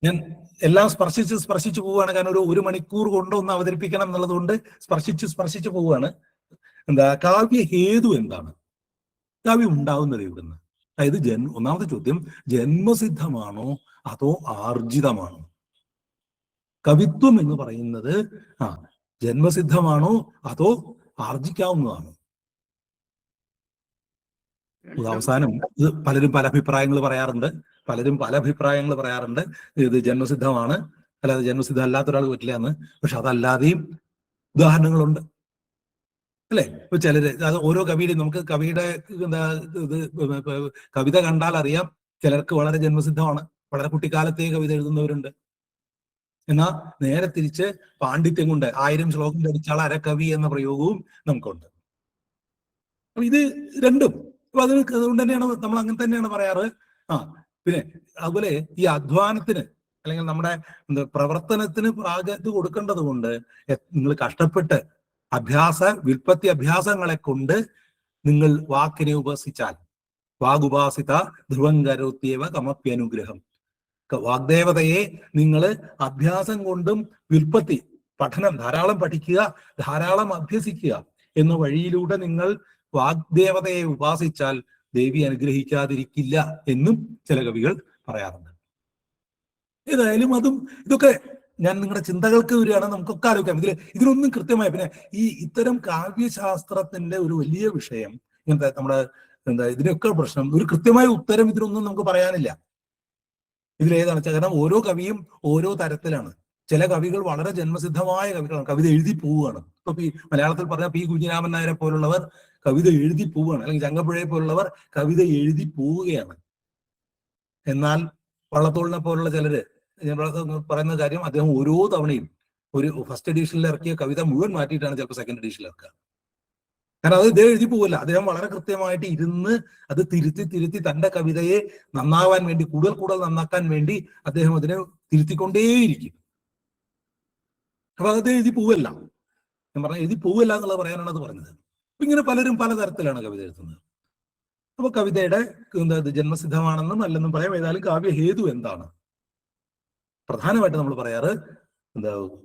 ഞാൻ എല്ലാം സ്പർശിച്ച് പോവുകയാണ്. കാരണം ഒരു മണിക്കൂർ കൊണ്ട് ഒന്ന് അവതരിപ്പിക്കണം എന്നുള്ളത് കൊണ്ട് സ്പർശിച്ച് പോവുകയാണ്. കാവ്യ ഹേതു എന്താണ്? കാവ്യം ഉണ്ടാവുന്നത് എവിടുന്ന്? അതായത് ഒന്നാമത്തെ ചോദ്യം, ജന്മസിദ്ധമാണോ അതോ ആർജിതമാണോ? കവിത്വം എന്ന് പറയുന്നത് ജന്മസിദ്ധമാണോ അതോ ആർജിക്കാവുന്നതാണോ? അവസാനം ഇത് പലരും പല അഭിപ്രായങ്ങൾ പറയാറുണ്ട്. ഇത് ജന്മസിദ്ധമാണ്, അല്ലാതെ ജന്മസിദ്ധം അല്ലാത്ത ഒരാൾ പറ്റില്ല എന്ന്. പക്ഷെ അതല്ലാതെയും ഉദാഹരണങ്ങളുണ്ട്, അല്ലെ? ഇപ്പൊ ചിലര് അത് ഓരോ കവിയുടെയും, നമുക്ക് കവിയുടെ കവിത കണ്ടാൽ അറിയാം, ചിലർക്ക് വളരെ ജന്മസിദ്ധമാണ്, വളരെ കുട്ടിക്കാലത്തെ കവിത എഴുതുന്നവരുണ്ട്. എന്നാൽ നേരെ തിരിച്ച് പാണ്ഡിത്യം കൊണ്ട് 1000 ശ്ലോകം പഠിച്ചാൽ അരക്കവി എന്ന പ്രയോഗവും നമുക്കുണ്ട്. അപ്പൊ ഇത് രണ്ടും അപ്പൊ അതുകൊണ്ട് തന്നെയാണ് നമ്മൾ അങ്ങനെ തന്നെയാണ് പറയാറ്. പിന്നെ അതുപോലെ ഈ അധ്വാനത്തിന് അല്ലെങ്കിൽ നമ്മുടെ പ്രവർത്തനത്തിന് പ്രാഗത് കൊടുക്കേണ്ടത് കൊണ്ട് നിങ്ങൾ കഷ്ടപ്പെട്ട് വ്യുൽപ്പത്തി അഭ്യാസങ്ങളെ കൊണ്ട് നിങ്ങൾ വാക്കിനെ ഉപാസിച്ചാൽ, വാഗുപാസിത ധ്രുവം കരോത്യവ കമപ്യനുഗ്രഹം, വാഗ്ദേവതയെ നിങ്ങൾ അഭ്യാസം കൊണ്ടും വ്യുൽപ്പത്തി പഠനം ധാരാളം പഠിക്കുക, ധാരാളം അഭ്യസിക്കുക എന്ന വഴിയിലൂടെ നിങ്ങൾ വാഗ്ദേവതയെ ഉപാസിച്ചാൽ ദേവി അനുഗ്രഹിക്കാതിരിക്കില്ല എന്നും ചില കവികൾ പറയാറുണ്ട്. ഏതായാലും ഇതൊക്കെ ഞാൻ നിങ്ങളുടെ ചിന്തകൾക്ക് വരികയാണ്, നമുക്കൊക്കെ ആലോചിക്കാം. ഇതിലൊന്നും കൃത്യമായ പിന്നെ ഇത്തരം കാവ്യശാസ്ത്രത്തിന്റെ ഒരു വലിയ വിഷയം ഇങ്ങനത്തെ നമ്മുടെ ഇതിനൊക്കെ പ്രശ്നം, ഒരു കൃത്യമായ ഉത്തരം ഇതിനൊന്നും നമുക്ക് പറയാനില്ല. ഇതിലേതാണ് വെച്ചാൽ, കാരണം ഓരോ കവിയും ഓരോ തരത്തിലാണ്. ചില കവികൾ വളരെ ജന്മസിദ്ധമായ കവികളാണ്, കവിത എഴുതി പോവുകയാണ്. ഇപ്പൊ മലയാളത്തിൽ പറഞ്ഞ പി കുഞ്ഞിരാമൻ നായരെ പോലുള്ളവർ കവിത എഴുതി പോവുകയാണ്, അല്ലെങ്കിൽ ചങ്ങമ്പുഴയെ പോലുള്ളവർ കവിത എഴുതി പോവുകയാണ്. എന്നാൽ വള്ളത്തോളിനെ പോലുള്ള ചിലര്, ഞാൻ പറയുന്ന കാര്യം, അദ്ദേഹം ഓരോ തവണയും ഒരു ഫസ്റ്റ് എഡീഷനിൽ ഇറക്കിയ കവിത മുഴുവൻ മാറ്റിയിട്ടാണ് ചിലപ്പോൾ സെക്കൻഡ് എഡീഷനിൽ ഇറക്കുക. കാരണം അത് ഇദ്ദേഹം എഴുതി പോവില്ല, അദ്ദേഹം വളരെ കൃത്യമായിട്ട് ഇരുന്ന് അത് തിരുത്തി തന്റെ കവിതയെ നന്നാവാൻ വേണ്ടി, കൂടുതൽ നന്നാക്കാൻ വേണ്ടി അദ്ദേഹം അതിനെ തിരുത്തിക്കൊണ്ടേയിരിക്കും. അപ്പൊ അത് എഴുതി പോവല്ല, ഞാൻ പറഞ്ഞ എഴുതി പോവല്ല എന്നുള്ളത് പറയാനാണ് അത് പറഞ്ഞത്. അപ്പൊ ഇങ്ങനെ പലരും പലതരത്തിലാണ് കവിത എഴുതുന്നത്. അപ്പൊ കവിതയുടെ ജന്മസിദ്ധമാണെന്നും അല്ലെന്നും പറയാം. ഏതായാലും കാവ്യ ഹേതു എന്താണ്? പ്രധാനമായിട്ട് നമ്മൾ പറയാറ്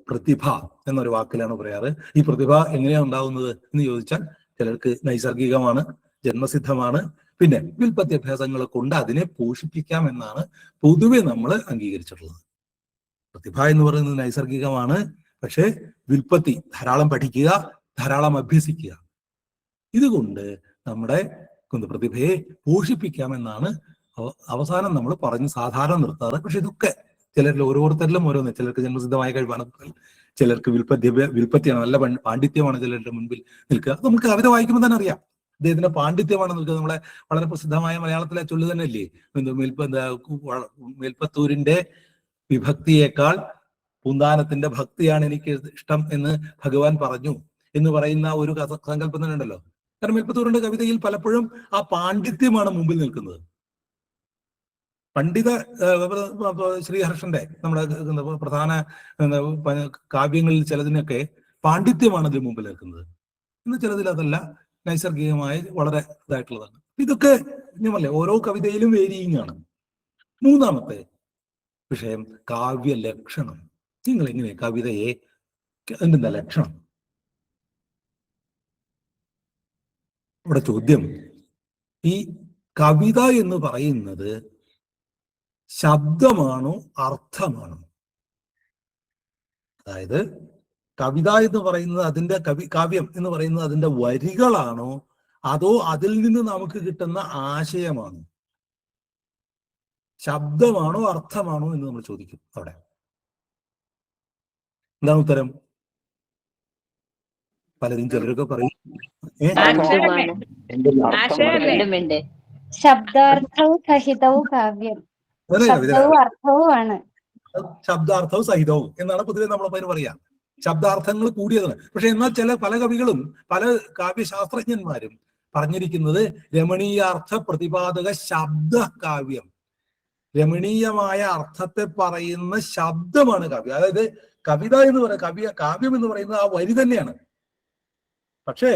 പ്രതിഭ എന്നൊരു വാക്കിലാണ് പറയാറ്. ഈ പ്രതിഭ എങ്ങനെയാണ് ഉണ്ടാവുന്നത് എന്ന് ചോദിച്ചാൽ, ചിലർക്ക് നൈസർഗികമാണ്, ജന്മസിദ്ധമാണ്, പിന്നെ വ്യുൽപ്പത്തി അഭ്യാസങ്ങളെ കൊണ്ട് അതിനെ പോഷിപ്പിക്കാം എന്നാണ് പൊതുവെ നമ്മൾ അംഗീകരിച്ചിട്ടുള്ളത്. പ്രതിഭ എന്ന് പറയുന്നത് നൈസർഗികമാണ്, പക്ഷെ വ്യുൽപ്പത്തി ധാരാളം പഠിക്കുക, ധാരാളം അഭ്യസിക്കുക, ഇതുകൊണ്ട് നമ്മുടെ പ്രതിഭയെ പോഷിപ്പിക്കാമെന്നാണ് അവസാനം നമ്മൾ പറഞ്ഞ് സാധാരണ നിർത്താറ്. പക്ഷെ ഇതൊക്കെ ചിലരിൽ ഓരോരുത്തരിലും ഓരോന്ന്, ചിലർക്ക് ജന്മസിദ്ധമായ കഴിവാണ്, ചിലർക്ക് വ്യുൽപ്പത്തിയാണ്, നല്ല പാണ്ഡിത്യമാണ് ചിലരുടെ മുൻപിൽ നിൽക്കുക. നമുക്ക് കവിത വായിക്കുമ്പോൾ തന്നെ അറിയാം അദ്ദേഹത്തിന്റെ പാണ്ഡിത്യമാണ് നിൽക്കുക. നമ്മളെ വളരെ പ്രസിദ്ധമായ മലയാളത്തിലെ ചൊല്ല് തന്നെയല്ലേ, മേൽപ്പത്തൂരിന്റെ വിഭക്തിയേക്കാൾ പൂന്താനത്തിന്റെ ഭക്തിയാണ് എനിക്ക് ഇഷ്ടം എന്ന് ഭഗവാൻ പറഞ്ഞു എന്ന് പറയുന്ന ഒരു സങ്കല്പം തന്നെ ഉണ്ടല്ലോ. കാരണം മേൽപ്പത്തൂരിന്റെ കവിതയിൽ പലപ്പോഴും ആ പാണ്ഡിത്യമാണ് മുമ്പിൽ നിൽക്കുന്നത്. പണ്ഡിത ശ്രീഹർഷന്റെ നമ്മുടെ പ്രധാന കാവ്യങ്ങളിൽ ചിലതിനൊക്കെ പാണ്ഡിത്യമാണ് അതിന് മുമ്പിൽ നിൽക്കുന്നത്, ഇന്ന് ചിലതിൽ അതല്ല, നൈസർഗികമായി വളരെ ഇതായിട്ടുള്ളതാണ്. ഇതൊക്കെ ഞമ്മല്ലേ ഓരോ കവിതയിലും വേരിയിങ് ആണ്. മൂന്നാമത്തെ വിഷയം കാവ്യ ലക്ഷണം. നിങ്ങൾ എങ്ങനെ കവിതയെ, എന്തെന്താ ലക്ഷണം? ഇവിടെ ചോദ്യം, ഈ കവിത എന്ന് പറയുന്നത് ശബ്ദമാണോ അർത്ഥമാണോ? അതായത് കവിത എന്ന് പറയുന്നത് അതിന്റെ കാവ്യം എന്ന് പറയുന്നത് അതിന്റെ വരികളാണോ അതോ അതിൽ നിന്ന് നമുക്ക് കിട്ടുന്ന ആശയമാണോ? ശബ്ദമാണോ അർത്ഥമാണോ എന്ന് നമ്മൾ ചോദിക്കും. അവിടെ എന്താണ് ഉത്തരം? പലരും ചിലരൊക്കെ പറയും ശബ്ദാർത്ഥവും സഹിതവും കാവ്യം, ശബ്ദാർത്ഥവും സഹിതവും എന്നാണ് പൊതുവെ നമ്മളെ പറയാ. ശബ്ദാർത്ഥങ്ങൾ കൂടിയതാണ്. പക്ഷെ എന്നാൽ പല കവികളും പല കാവ്യശാസ്ത്രജ്ഞന്മാരും പറഞ്ഞിരിക്കുന്നത് രമണീയാർത്ഥ പ്രതിപാദക ശബ്ദ കാവ്യം, രമണീയമായ അർത്ഥത്തെ പറയുന്ന ശബ്ദമാണ് കാവ്യം. അതായത് കവിത എന്ന് പറയുന്ന കാവ്യം എന്ന് പറയുന്നത് ആ വരി തന്നെയാണ്. പക്ഷേ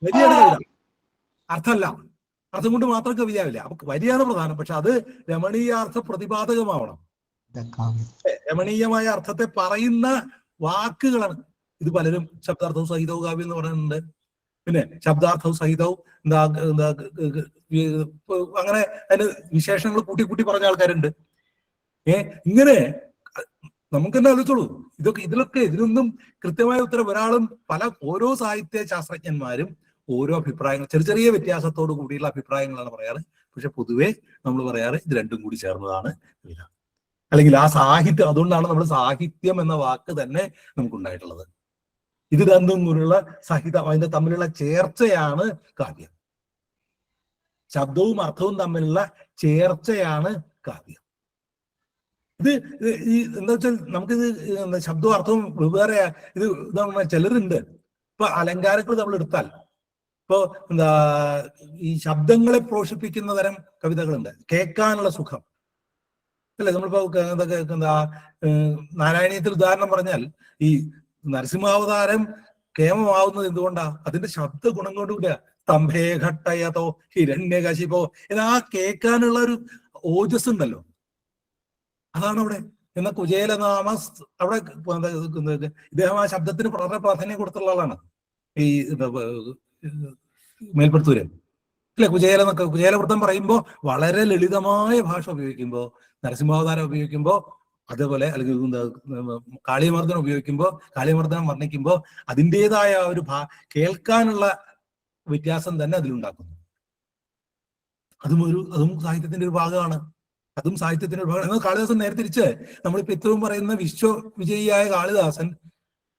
വരിയാണ് കവിത, അർത്ഥമല്ല. അർത്ഥം കൊണ്ട് മാത്രം കവിതയാവില്ല. അപ്പൊ വരിയാണ് പ്രധാനം, പക്ഷെ അത് രമണീയാർത്ഥ പ്രതിപാദകമാവണം. രമണീയമായ അർത്ഥത്തെ പറയുന്ന വാക്കുകളാണ്. ഇത് പലരും ശബ്ദാർത്ഥവും സഹിതവും കാവ്യം എന്ന് പറയുന്നുണ്ട്. പിന്നെ ശബ്ദാർത്ഥവും സഹിതവും എന്താ അങ്ങനെ അതിന് വിശേഷങ്ങൾ കൂട്ടി കൂട്ടി പറഞ്ഞ ആൾക്കാരുണ്ട്. ഇങ്ങനെ നമുക്ക് തന്നെ ആലോചിച്ചോളൂ. ഇതിനൊന്നും കൃത്യമായ ഉത്തരം ഓരോ സാഹിത്യ ശാസ്ത്രജ്ഞന്മാരും ഓരോ അഭിപ്രായങ്ങൾ, ചെറിയ ചെറിയ വ്യത്യാസത്തോടു കൂടിയുള്ള അഭിപ്രായങ്ങളാണ് പറയാറ്. പക്ഷെ പൊതുവെ നമ്മൾ പറയാറ് ഇത് രണ്ടും കൂടി ചേർന്നതാണ് കവിത, അല്ലെങ്കിൽ ആ സാഹിത്യം. അതുകൊണ്ടാണ് നമ്മൾ സാഹിത്യം എന്ന വാക്ക് തന്നെ നമുക്കുണ്ടായിട്ടുള്ളത്. ഇത് രണ്ടും കൂടിയുള്ള സഹിതം, അതിന്റെ തമ്മിലുള്ള ചേർച്ചയാണ് കാവ്യം. ശബ്ദവും അർത്ഥവും തമ്മിലുള്ള ചേർച്ചയാണ് കാവ്യം. എന്താ വെച്ചാൽ നമുക്കിത് ശബ്ദവും അർത്ഥവും വെവ്വേറെ ചിലരുണ്ട്. ഇപ്പൊ അലങ്കാരങ്ങൾ നമ്മൾ എടുത്താൽ, ഇപ്പോ ഈ ശബ്ദങ്ങളെ പോഷിപ്പിക്കുന്ന തരം കവിതകളുണ്ട്. കേൾക്കാനുള്ള സുഖം അല്ലെ? നമ്മളിപ്പോ നാരായണീയത്തിൽ ഉദാഹരണം പറഞ്ഞാൽ, ഈ നരസിംഹാവതാരം കേമമാവുന്നത് എന്തുകൊണ്ടാ? അതിന്റെ ശബ്ദ ഗുണം കൊണ്ടുകൂടിയാ. സ്തംഭേ ഘട്ടയതോ ഹിരണ്യകശിപോ എന്നാ കേൾക്കാനുള്ള ഒരു ഓജസ് ഉണ്ടല്ലോ, അതാണ് അവിടെ. എന്നാൽ കുചേലനാമ അവിടെ ഇദ്ദേഹം ആ ശബ്ദത്തിന് വളരെ പ്രാധാന്യം കൊടുത്തുള്ള ആളാണ്. ഈ മേൽപ്പത്തൂര് അല്ലെ? കുചേലവൃത്തം പറയുമ്പോൾ വളരെ ലളിതമായ ഭാഷ ഉപയോഗിക്കുമ്പോൾ, നരസിംഹാവതാരം ഉപയോഗിക്കുമ്പോൾ, അതേപോലെ അല്ലെങ്കിൽ കാളിയമർദ്ദനം ഉപയോഗിക്കുമ്പോൾ, കാളിയമർദ്ദനം വർണ്ണിക്കുമ്പോൾ അതിൻ്റെതായ ഒരു കേൾക്കാനുള്ള വ്യത്യാസം തന്നെ അതിലുണ്ടാക്കുന്നു. അതും സാഹിത്യത്തിന്റെ ഒരു ഭാഗമാണ്. അതും സാഹിത്യത്തിന്റെ ഒരു ഭാഗമാണ്. കാളിദാസൻ നേരെ തിരിച്ച് നമ്മളിപ്പോ ഏറ്റവും പറയുന്ന വിശ്വവിജയിയായ കാളിദാസൻ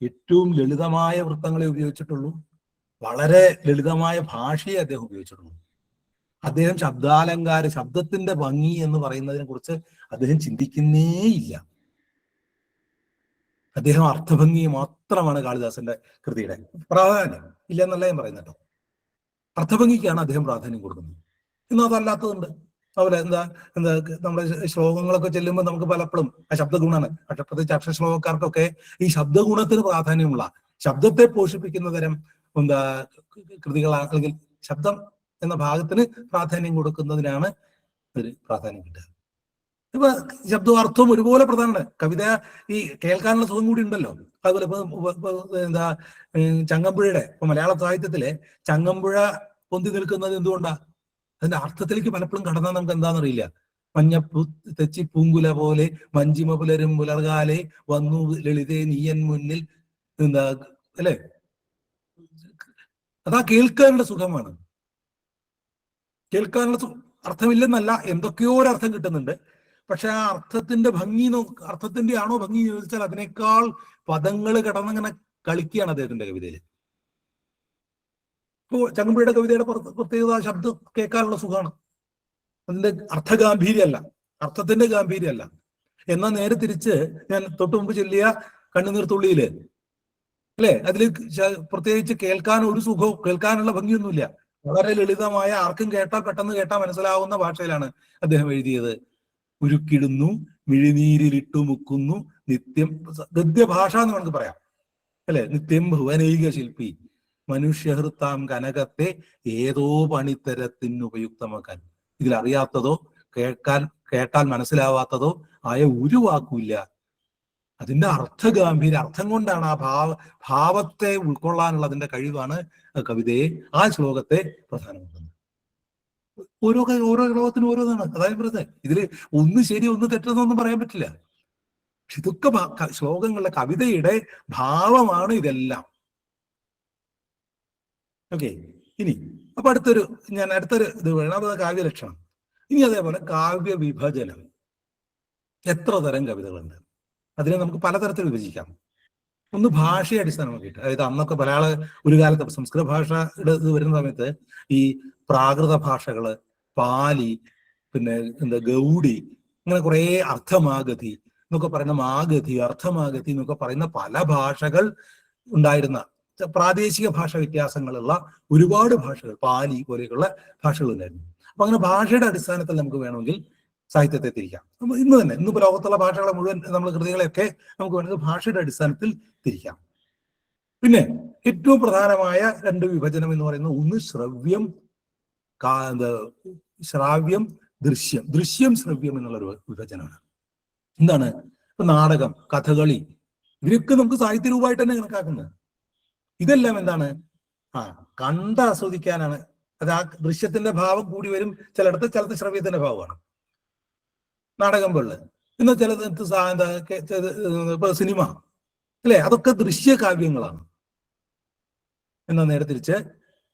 ഏറ്റവും ലളിതമായ വൃത്തങ്ങളെ ഉപയോഗിച്ചിട്ടുള്ളൂ. വളരെ ലളിതമായ ഭാഷയെ അദ്ദേഹം ഉപയോഗിച്ചിട്ടുള്ളൂ. അദ്ദേഹം ശബ്ദത്തിന്റെ ഭംഗി എന്ന് പറയുന്നതിനെ കുറിച്ച് അദ്ദേഹം ചിന്തിക്കുന്നേയില്ല. അദ്ദേഹം അർത്ഥഭംഗി മാത്രമാണ് കാളിദാസന്റെ കൃതിയുടെ പ്രാധാന്യം. ഇല്ല എന്നല്ല ഞാൻ പറയുന്നത് കേട്ടോ. അർത്ഥഭംഗിക്കാണ് അദ്ദേഹം പ്രാധാന്യം കൊടുക്കുന്നത്. ഇന്നും അതല്ലാത്തതുണ്ട്. അതുപോലെ നമ്മുടെ ശ്ലോകങ്ങളൊക്കെ ചെല്ലുമ്പോൾ നമുക്ക് പലപ്പോഴും ആ ശബ്ദഗുണമാണ്. പ്രത്യേകിച്ച് അക്ഷരശ്ലോകക്കാർക്കൊക്കെ ഈ ശബ്ദഗുണത്തിന് പ്രാധാന്യമുള്ള, ശബ്ദത്തെ പോഷിപ്പിക്കുന്ന തരം കൃതികളാണ്, അല്ലെങ്കിൽ ശബ്ദം എന്ന ഭാഗത്തിന് പ്രാധാന്യം കൊടുക്കുന്നതിനാണ് ഒരു പ്രാധാന്യം കിട്ടുക. ഇപ്പൊ ശബ്ദവും അർത്ഥവും ഒരുപോലെ പ്രധാനമാണ്. കവിത ഈ കേൾക്കാനുള്ള സുഖം കൂടി ഉണ്ടല്ലോ. അതുപോലെ ഇപ്പൊ ചങ്ങമ്പുഴയുടെ, ഇപ്പൊ മലയാള സാഹിത്യത്തിലെ ചങ്ങമ്പുഴ പൊന്തി നിൽക്കുന്നത് എന്തുകൊണ്ടാ? അതിന്റെ അർത്ഥത്തിലേക്ക് പലപ്പോഴും കടന്നാൽ നമുക്ക് എന്താണെന്നറിയില്ല. തെച്ചി പൂങ്കുല പോലെ മഞ്ചിമ പുലരും പുലർകാലെ വന്നു ലളിതേ നീയൻ മുന്നിൽ അല്ലെ? അതാ കേൾക്കാനുള്ള സുഖമാണ്. കേൾക്കാനുള്ള അർത്ഥമില്ലെന്നല്ല, എന്തൊക്കെയോ ഒരു അർത്ഥം കിട്ടുന്നുണ്ട്. പക്ഷെ ആ അർത്ഥത്തിന്റെ അർത്ഥത്തിന്റെ ആണോ ഭംഗി ചോദിച്ചാൽ അതിനേക്കാൾ പദങ്ങൾ കടന്നങ്ങനെ കളിക്കുകയാണ് അദ്ദേഹത്തിന്റെ കവിതയിൽ. ഇപ്പോ ചങ്ങമ്പുഴയുടെ കവിതയുടെ പ്രത്യേകത ശബ്ദം കേൾക്കാനുള്ള സുഖമാണ്. അതിന്റെ അർത്ഥഗാംഭീര്യമല്ല, അർത്ഥത്തിന്റെ ഗാംഭീര്യമല്ല. എന്നാൽ നേരെ തിരിച്ച് ഞാൻ തൊട്ടു മുമ്പ് ചൊല്ലിയ കണ്ണുനീർത്തുള്ളിയില് അല്ലെ, അതിൽ പ്രത്യേകിച്ച് കേൾക്കാനുള്ള ഭംഗിയൊന്നുമില്ല. വളരെ ലളിതമായ, ആർക്കും പെട്ടെന്ന് കേട്ടാൽ മനസ്സിലാവുന്ന ഭാഷയിലാണ് അദ്ദേഹം എഴുതിയത്. ഉരുക്കിടുന്നു മിഴിനീരിലിട്ടു മുക്കുന്നു നിത്യം, ഗദ്യഭാഷ എന്ന് നമുക്ക് പറയാം അല്ലെ. നിത്യം ഭുവനൈക ശില്പി മനുഷ്യഹൃത്താം കനകത്തെ ഏതോ പണിത്തരത്തിന് ഉപയുക്തമാക്കാൻ. ഇതിലറിയാത്തതോ കേട്ടാൽ മനസ്സിലാവാത്തതോ ആയ ഒരു വാക്കുമില്ല. അതിന്റെ അർത്ഥഗാംഭീര്യ, അർത്ഥം കൊണ്ടാണ് ആ ഭാവത്തെ ഉൾക്കൊള്ളാനുള്ള അതിന്റെ കഴിവാണ് കവിതയെ, ആ ശ്ലോകത്തെ പ്രധാനമാക്കുന്നത്. ഓരോ ശ്ലോകത്തിനും ഓരോന്നാണ്. അതായത് പറയുന്നത് ഇതില് ഒന്ന് ശരി ഒന്ന് തെറ്റെന്നൊന്നും പറയാൻ പറ്റില്ല. പക്ഷെ ഇതൊക്കെ ശ്ലോകങ്ങളുടെ, കവിതയുടെ ഭാവമാണ് ഇതെല്ലാം. ഓക്കെ. ഇനി അപ്പൊ അടുത്തൊരു ഇത് വേണം, കാവ്യലക്ഷണം. ഇനി അതേപോലെ കാവ്യ വിഭജനം. എത്ര തരം കവിതകളുണ്ട്? അതിനെ നമുക്ക് പലതരത്തിൽ വിഭജിക്കാം. ഒന്ന് ഭാഷയെ അടിസ്ഥാനമാക്കിയിട്ട്, അതായത് അന്നൊക്കെ ഒരു കാലത്ത് സംസ്കൃത ഭാഷയുടെ ഇത് വരുന്ന സമയത്ത് ഈ പ്രാകൃത ഭാഷകള്, പാലി, പിന്നെ ഗൗഡി, അങ്ങനെ കുറെ അർത്ഥമാഗതി എന്നൊക്കെ പറയുന്ന മാഗധി, അർത്ഥമാഗതി എന്നൊക്കെ പറയുന്ന പല ഭാഷകൾ ഉണ്ടായിരുന്ന, പ്രാദേശിക ഭാഷ വ്യത്യാസങ്ങളുള്ള ഒരുപാട് ഭാഷകൾ, പാലി പോലെയുള്ള ഭാഷകൾ ഉണ്ടായിരുന്നു. അപ്പൊ അങ്ങനെ ഭാഷയുടെ അടിസ്ഥാനത്തിൽ നമുക്ക് വേണമെങ്കിൽ സാഹിത്യത്തെ തിരിക്കാം. ഇന്നിപ്പോ ലോകത്തുള്ള ഭാഷകളെ മുഴുവൻ കൃതികളെയൊക്കെ നമുക്ക് വേണമെങ്കിൽ ഭാഷയുടെ അടിസ്ഥാനത്തിൽ തിരിക്കാം. പിന്നെ ഏറ്റവും പ്രധാനമായ രണ്ട് വിഭജനം എന്ന് പറയുന്നത്, ഒന്ന് ശ്രാവ്യം, ദൃശ്യം, ശ്രവ്യം എന്നുള്ളൊരു വിഭജനമാണ്. എന്താണ്? ഇപ്പൊ നാടകം, കഥകളി, ഇവരൊക്കെ നമുക്ക് സാഹിത്യ രൂപമായിട്ട് തന്നെ കണക്കാക്കുന്നത്. ഇതെല്ലാം എന്താണ്? കണ്ട് ആസ്വദിക്കാനാണ്. അത് ആ ദൃശ്യത്തിന്റെ ഭാവം കൂടി വരും. ചിലടത്ത് ശ്രവ്യത്തിന്റെ ഭാവമാണ് നാടകം പോലുള്ള. എന്നാൽ ചിലത് ഇപ്പൊ സിനിമ അല്ലെ, അതൊക്കെ ദൃശ്യകാവ്യങ്ങളാണ്. എന്നാൽ നേരെ തിരിച്ച്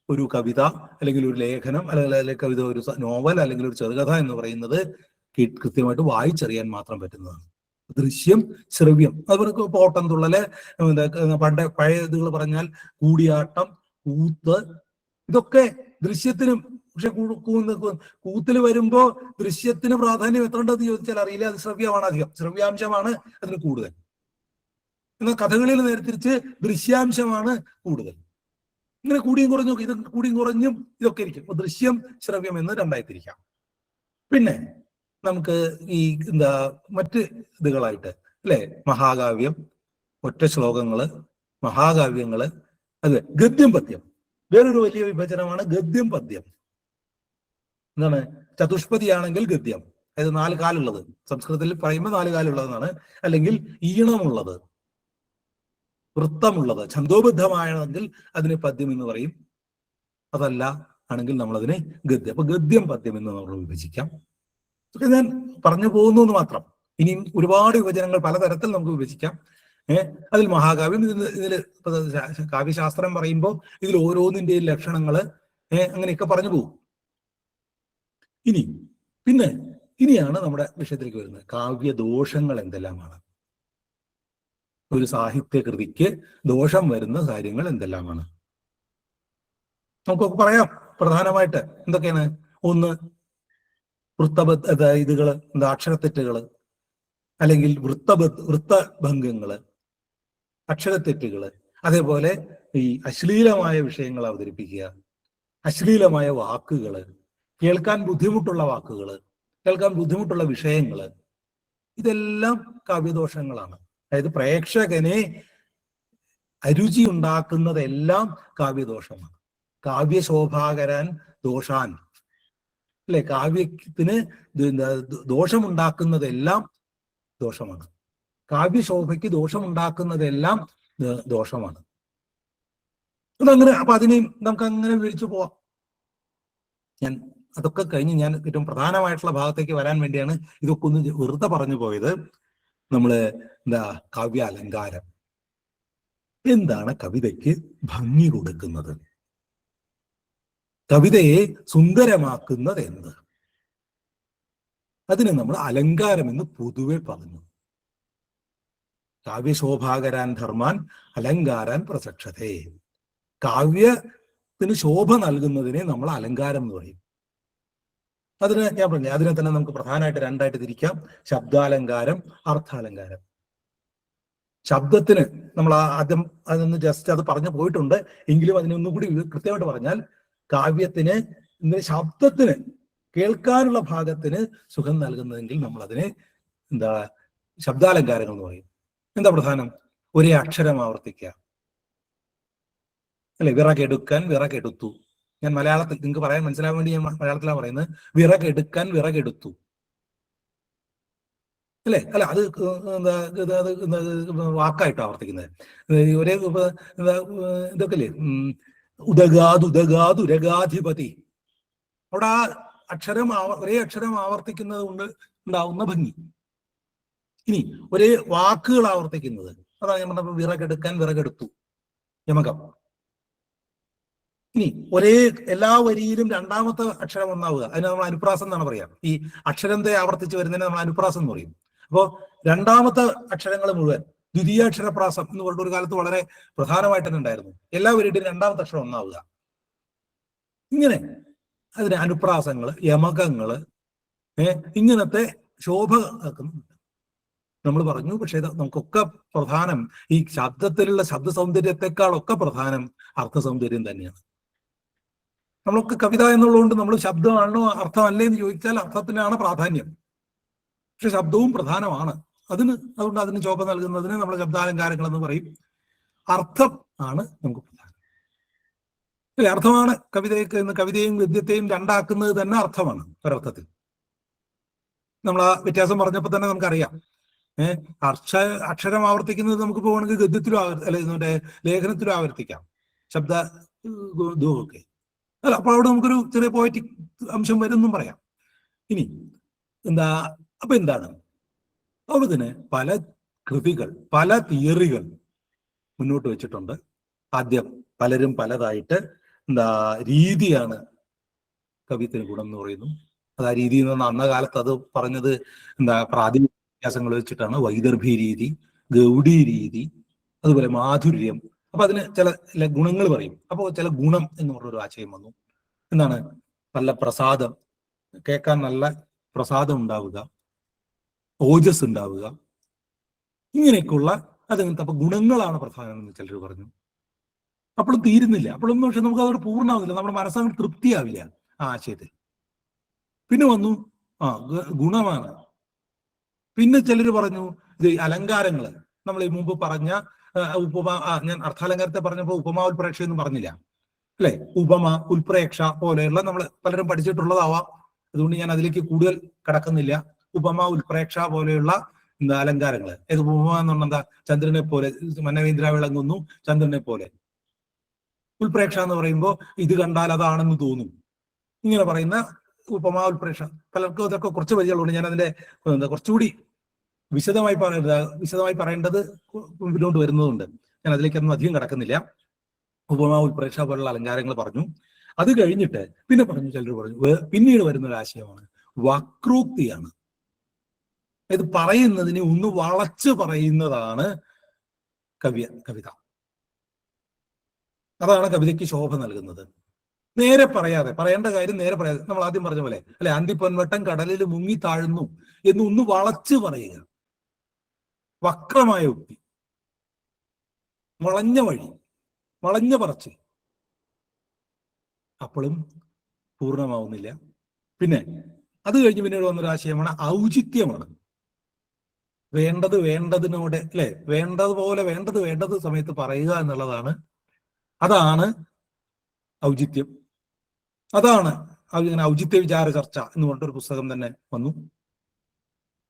ഒരു കവിത അല്ലെങ്കിൽ ഒരു ലേഖനം അല്ലെങ്കിൽ കവിത, ഒരു നോവൽ അല്ലെങ്കിൽ ഒരു ചെറുകഥ എന്ന് പറയുന്നത് കൃത്യമായിട്ട് വായിച്ചറിയാൻ മാത്രം പറ്റുന്നതാണ്. ദൃശ്യം, ശ്രവ്യം, അവർക്ക് ഓട്ടം തുള്ളല്, പഴയ ഇതുകൾ പറഞ്ഞാൽ കൂടിയാട്ടം, കൂത്ത്, ഇതൊക്കെ ദൃശ്യത്തിനും. പക്ഷെ കൂത്തിൽ വരുമ്പോ ദൃശ്യത്തിന് പ്രാധാന്യം എത്ര ഉണ്ടെന്ന് ചോദിച്ചാൽ അറിയില്ല. അത് ശ്രവ്യമാണ് അധികം, ശ്രവ്യാംശമാണ് അതിന് കൂടുതൽ. എന്നാൽ കഥകളിൽ നേരെ തിരിച്ച് ദൃശ്യാംശമാണ് കൂടുതൽ. ഇങ്ങനെ കൂടിയും കുറഞ്ഞും, ഇത് കൂടിയും കുറഞ്ഞും ഇതൊക്കെ ഇരിക്കും. അപ്പൊ ദൃശ്യം, ശ്രവ്യം എന്ന് രണ്ടായി തിരിക്കാം. പിന്നെ നമുക്ക് ഈ മറ്റ് ഇതുകളായിട്ട് അല്ലെ, മഹാകാവ്യം, ഒറ്റ ശ്ലോകങ്ങള്, മഹാകാവ്യങ്ങള്, അത് ഗദ്യം, പദ്യം. വേറൊരു വലിയ വിഭജനമാണ് ഗദ്യം, പദ്യം. എന്താണ്? ചതുഷ്പതിയാണെങ്കിൽ ഗദ്യം, അതായത് 4 കാലുള്ളത്. സംസ്കൃതത്തിൽ പറയുമ്പോൾ 4 കാലുള്ളതെന്നാണ്. അല്ലെങ്കിൽ ഈണമുള്ളത്, വൃത്തമുള്ളത്, ഛന്ദോബദ്ധമാണെങ്കിൽ അതിനെ പദ്യം എന്ന് പറയും. അതല്ല ആണെങ്കിൽ നമ്മൾ അതിനെ ഗദ്യം. അപ്പൊ ഗദ്യം, പദ്യം എന്ന് നമ്മൾ വിഭജിക്കാം. ഇതൊക്കെ ഞാൻ പറഞ്ഞു പോകുന്നു എന്ന് മാത്രം. ഇനിയും ഒരുപാട് വിഭജനങ്ങൾ പലതരത്തിൽ നമുക്ക് വിഭജിക്കാം. അതിൽ മഹാകാവ്യം, ഇതിൽ കാവ്യശാസ്ത്രം പറയുമ്പോൾ ഇതിൽ ഓരോന്നിന്റെയും ലക്ഷണങ്ങള് അങ്ങനെയൊക്കെ പറഞ്ഞു പോകും. ഇനിയാണ് നമ്മുടെ വിഷയത്തിലേക്ക് വരുന്നത്. കാവ്യദോഷങ്ങൾ എന്തെല്ലാമാണ്? ഒരു സാഹിത്യകൃതിക്ക് ദോഷം വരുന്ന കാര്യങ്ങൾ എന്തെല്ലാമാണ് നമുക്കൊക്കെ പറയാം. പ്രധാനമായിട്ട് എന്തൊക്കെയാണ്? ഒന്ന്, ഇതുകള്, അക്ഷരത്തെറ്റുകള്, അല്ലെങ്കിൽ വൃത്തഭംഗങ്ങള്, അക്ഷരത്തെറ്റുകള്. അതേപോലെ ഈ അശ്ലീലമായ വിഷയങ്ങൾ അവതരിപ്പിക്കുക, അശ്ലീലമായ വാക്കുകള്, കേൾക്കാൻ ബുദ്ധിമുട്ടുള്ള വാക്കുകള്, കേൾക്കാൻ ബുദ്ധിമുട്ടുള്ള വിഷയങ്ങള്, ഇതെല്ലാം കാവ്യദോഷങ്ങളാണ്. അതായത് പ്രേക്ഷകനെ അരുചി ഉണ്ടാക്കുന്നതെല്ലാം കാവ്യദോഷമാണ്. കാവ്യശോഭാകരാൻ ദോഷാൻ, അല്ലെ, കാവ്യത്തിന് ദോഷമുണ്ടാക്കുന്നതെല്ലാം ദോഷമാണ്. കാവ്യശോഭയ്ക്ക് ദോഷമുണ്ടാക്കുന്നതെല്ലാം ദോഷമാണ്. അതങ്ങനെ. അപ്പൊ അതിനെയും നമുക്ക് അങ്ങനെ വിവരിച്ചു പോവാം. ഞാൻ അതൊക്കെ കഴിഞ്ഞ് ഞാൻ ഏറ്റവും പ്രധാനമായിട്ടുള്ള ഭാഗത്തേക്ക് വരാൻ വേണ്ടിയാണ് ഇതൊക്കെ ഒന്ന് വെറുതെ പറഞ്ഞു പോയത്. നമ്മള് കാവ്യ അലങ്കാരം. എന്താണ് കവിതയ്ക്ക് ഭംഗി കൊടുക്കുന്നത്? കവിതയെ സുന്ദരമാക്കുന്നത് എന്ത്? അതിന് നമ്മൾ അലങ്കാരം എന്ന് പൊതുവെ പറഞ്ഞു. കാവ്യശോഭാകരാൻ ധർമാൻ അലങ്കാരാൻ പ്രസക്ഷതേ. കാവ്യത്തിന് ശോഭ നൽകുന്നതിനെ നമ്മൾ അലങ്കാരം എന്ന് പറയും. അതിന് ഞാൻ പറഞ്ഞു, അതിനെ തന്നെ നമുക്ക് പ്രധാനമായിട്ട് 2ആയിട്ട് തിരിക്കാം. ശബ്ദാലങ്കാരം, അർത്ഥാലങ്കാരം. ശബ്ദത്തിന് നമ്മൾ ആദ്യം അതൊന്ന് ജസ്റ്റ് അത് പറഞ്ഞു പോയിട്ടുണ്ട്. എങ്കിലും അതിനൊന്നും കൂടി കൃത്യമായിട്ട് പറഞ്ഞാൽ, കാവ്യത്തിന് ശബ്ദത്തിന് കേൾക്കാനുള്ള ഭാഗത്തിന് സുഖം നൽകുന്നതെങ്കിൽ നമ്മൾ അതിനെ ശബ്ദാലങ്കാരങ്ങൾ എന്ന് പറയും. എന്താ പ്രധാനം? ഒരേ അക്ഷരം ആവർത്തിക്കുക, അല്ലെ? വിറകെടുക്കാൻ, വിറകെടുത്തു. ഞാൻ മലയാളത്തിൽ നിങ്ങൾക്ക് പറയാൻ മനസ്സിലാവാൻ വേണ്ടി ഞാൻ മലയാളത്തിലാണ് പറയുന്നത്. വിറകെടുക്കാൻ, വിറകെടുത്തു, അല്ലെ? അല്ല, അത് വാക്കായിട്ട് ആവർത്തിക്കുന്നത്. ഒരേ ഇതൊക്കെ അല്ലേ, ഉദഗാദുരഗാധിപതി. അവിടെ ആ ഒരേ അക്ഷരം ആവർത്തിക്കുന്നത് കൊണ്ട് ഉണ്ടാവുന്ന ഭംഗി. ഇനി ഒരേ വാക്കുകൾ ആവർത്തിക്കുന്നത്, അതാണ് ഞാൻ പറഞ്ഞ വിറകെടുക്കാൻ, വിറകെടുത്തു, യമകം. ഇനി എല്ലാ വരിയിലും 2ാമത്തെ അക്ഷരം ഒന്നാവുക, അതിന് നമ്മൾ അനുപ്രാസം എന്നാണ് പറയാം. ഈ അക്ഷരത്തെ ആവർത്തിച്ച് വരുന്നതിന് നമ്മൾ അനുപ്രാസം എന്ന് പറയും. അപ്പോ 2ാമത്തെ അക്ഷരങ്ങൾ മുഴുവൻ ദ്വിതീയാക്ഷരപ്രാസം എന്ന് പറഞ്ഞ ഒരു കാലത്ത് വളരെ പ്രധാനമായിട്ട് തന്നെ ഉണ്ടായിരുന്നു. എല്ലാ വരിയുടെയും 2ാമത്തെ അക്ഷരം ഒന്നാവുക. ഇങ്ങനെ അതിന് അനുപ്രാസങ്ങള്, യമകങ്ങള്, ഇങ്ങനത്തെ ശോഭ നമ്മൾ പറഞ്ഞു. പക്ഷേ നമുക്കൊക്കെ പ്രധാനം ഈ ശബ്ദത്തിലുള്ള ശബ്ദ സൗന്ദര്യത്തെക്കാളൊക്കെ പ്രധാനം അർത്ഥ സൗന്ദര്യം തന്നെയാണ്. നമ്മളൊക്കെ കവിത എന്നുള്ളതുകൊണ്ട് നമ്മൾ ശബ്ദമാണോ അർത്ഥമല്ലേ എന്ന് ചോദിച്ചാൽ അർത്ഥത്തിനാണ് പ്രാധാന്യം. പക്ഷെ ശബ്ദവും പ്രധാനമാണ്. അതുകൊണ്ട് അതിന് ശോഭ നൽകുന്നതിന് നമ്മൾ ശബ്ദാലങ്കാരങ്ങൾ എന്ന് പറയും. അർത്ഥം ആണ് നമുക്ക് പ്രധാനം. അല്ലെ, അർത്ഥമാണ് കവിതയും ഗദ്യത്തെയും 2ആക്കുന്നത് തന്നെ അർത്ഥമാണ് ഒരർത്ഥത്തിൽ. നമ്മൾ ആ വ്യത്യാസം പറഞ്ഞപ്പോൾ തന്നെ നമുക്കറിയാം. അക്ഷ അക്ഷരം ആവർത്തിക്കുന്നത് നമുക്ക് വേണമെങ്കിൽ ഗദ്യത്തിലും അല്ലെ മറ്റേ ലേഖനത്തിലും ആവർത്തിക്കാം, ശബ്ദ ഇതുമൊക്കെ അല്ല. അപ്പൊ അവിടെ നമുക്കൊരു ചെറിയ പോയറ്റിക് അംശം വരുമെന്നും പറയാം. ഇനി അപ്പൊ എന്താണ് അപ്പൊ ഇതിന് പല കൃതികൾ, പല തിയറികൾ മുന്നോട്ട് വെച്ചിട്ടുണ്ട്. ആദ്യം പലരും പലതായിട്ട് രീതിയാണ് കവിത്തിന് ഗുണം എന്ന് പറയുന്നു. അത് ആ രീതി എന്ന് പറഞ്ഞാൽ അന്ന കാലത്ത് അത് പറഞ്ഞത് പ്രാഥമിക വ്യത്യാസങ്ങൾ വെച്ചിട്ടാണ്. വൈദർഭി രീതി, ഗൗഡി രീതി, അതുപോലെ മാധുര്യം. അപ്പൊ അതിന് ചില ഗുണങ്ങൾ പറയും. അപ്പോൾ ചില ഗുണം എന്ന് പറഞ്ഞൊരു ആശയം വന്നു. എന്താണ്? നല്ല പ്രസാദം, കേൾക്കാൻ നല്ല പ്രസാദം ഉണ്ടാവുക, ഓജസ് ഉണ്ടാവുക, ഇങ്ങനെയൊക്കെയുള്ള അതങ്ങനത്തെ. അപ്പൊ ഗുണങ്ങളാണ് പ്രധാനം എന്ന് ചിലർ പറഞ്ഞു. അപ്പോഴും തീരുന്നില്ല. അപ്പോഴൊന്നും പക്ഷെ നമുക്ക് അതോട് പൂർണ്ണമാവില്ല, നമ്മുടെ മനസ്സങ്ങനെ തൃപ്തിയാവില്ല ആ ആശയത്തിൽ. പിന്നെ വന്നു ഗുണമാണ്. പിന്നെ ചിലർ പറഞ്ഞു ഇത് അലങ്കാരങ്ങൾ. നമ്മൾ ഈ മുമ്പ് പറഞ്ഞ ഞാൻ അർത്ഥാലങ്കാരത്തെ പറഞ്ഞപ്പോൾ ഉപമാ ഉൽപ്രേക്ഷ എന്ന് പറഞ്ഞില്ല അല്ലെ? ഉപമ, ഉൽപ്രേക്ഷ പോലെയുള്ള നമ്മൾ പലരും പഠിച്ചിട്ടുള്ളതാവാം. അതുകൊണ്ട് ഞാൻ അതിലേക്ക് കൂടുതൽ കടക്കുന്നില്ല. ഉപമ, ഉൽപ്രേക്ഷ പോലെയുള്ള അലങ്കാരങ്ങൾ. ഏത് ഉപമ എന്ന് പറഞ്ഞാൽ ചന്ദ്രനെ പോലെ, മനവേന്ദ്ര വിളങ്ങുന്നു ചന്ദ്രനെ പോലെ. ഉൽപ്രേക്ഷ എന്ന് പറയുമ്പോൾ ഇത് കണ്ടാൽ അതാണെന്ന് തോന്നും, ഇങ്ങനെ പറയുന്ന ഉപമാ ഉൽപ്രേക്ഷ. പലർക്കും ഇതൊക്കെ കുറച്ച് വരികളുണ്ട്. ഞാൻ അതിന്റെ കുറച്ചുകൂടി വിശദമായി പറയേണ്ടത് മുന്നോട്ട് വരുന്നതുകൊണ്ട് ഞാൻ അതിലേക്കൊന്നും അധികം കടക്കുന്നില്ല. ഉപമാ ഉൽപ്രേക്ഷ പോലുള്ള അലങ്കാരങ്ങൾ പറഞ്ഞു. അത് കഴിഞ്ഞിട്ട് പിന്നെ ചിലർ പറഞ്ഞു പിന്നീട് വരുന്ന ഒരു ആശയമാണ് വക്രോക്തിയാണ്. ഇത് പറയുന്നതിനെ ഒന്ന് വളച്ച് പറയുന്നതാണ് കവിത. അതാണ് കവിതയ്ക്ക് ശോഭ നൽകുന്നത്. നേരെ പറയാതെ, പറയേണ്ട കാര്യം നേരെ പറയാതെ, നമ്മൾ ആദ്യം പറഞ്ഞ പോലെ അല്ലെ, അന്തിപ്പൊൻവട്ടം കടലിൽ മുങ്ങി താഴുന്നു എന്ന് ഒന്ന് വളച്ച് പറയുക. വക്രമായ ഉക്തി, വളഞ്ഞ വഴി, വളഞ്ഞ പറച്ചിൽ, അപ്പോഴും പൂർണ്ണമാവുന്നില്ല. പിന്നെ അത് കഴിഞ്ഞ് പിന്നീട് വന്നൊരു ആശയമാണ് ഔചിത്യമാണ്. വേണ്ടത് വേണ്ടതിനോട് അല്ലെ, വേണ്ടതുപോലെ വേണ്ടത് സമയത്ത് പറയുക എന്നുള്ളതാണ്. അതാണ് ഔചിത്യം. അതാണ് ഇങ്ങനെ ഔചിത്യ വിചാര ചർച്ച എന്ന് പറഞ്ഞിട്ടൊരു പുസ്തകം തന്നെ വന്നു.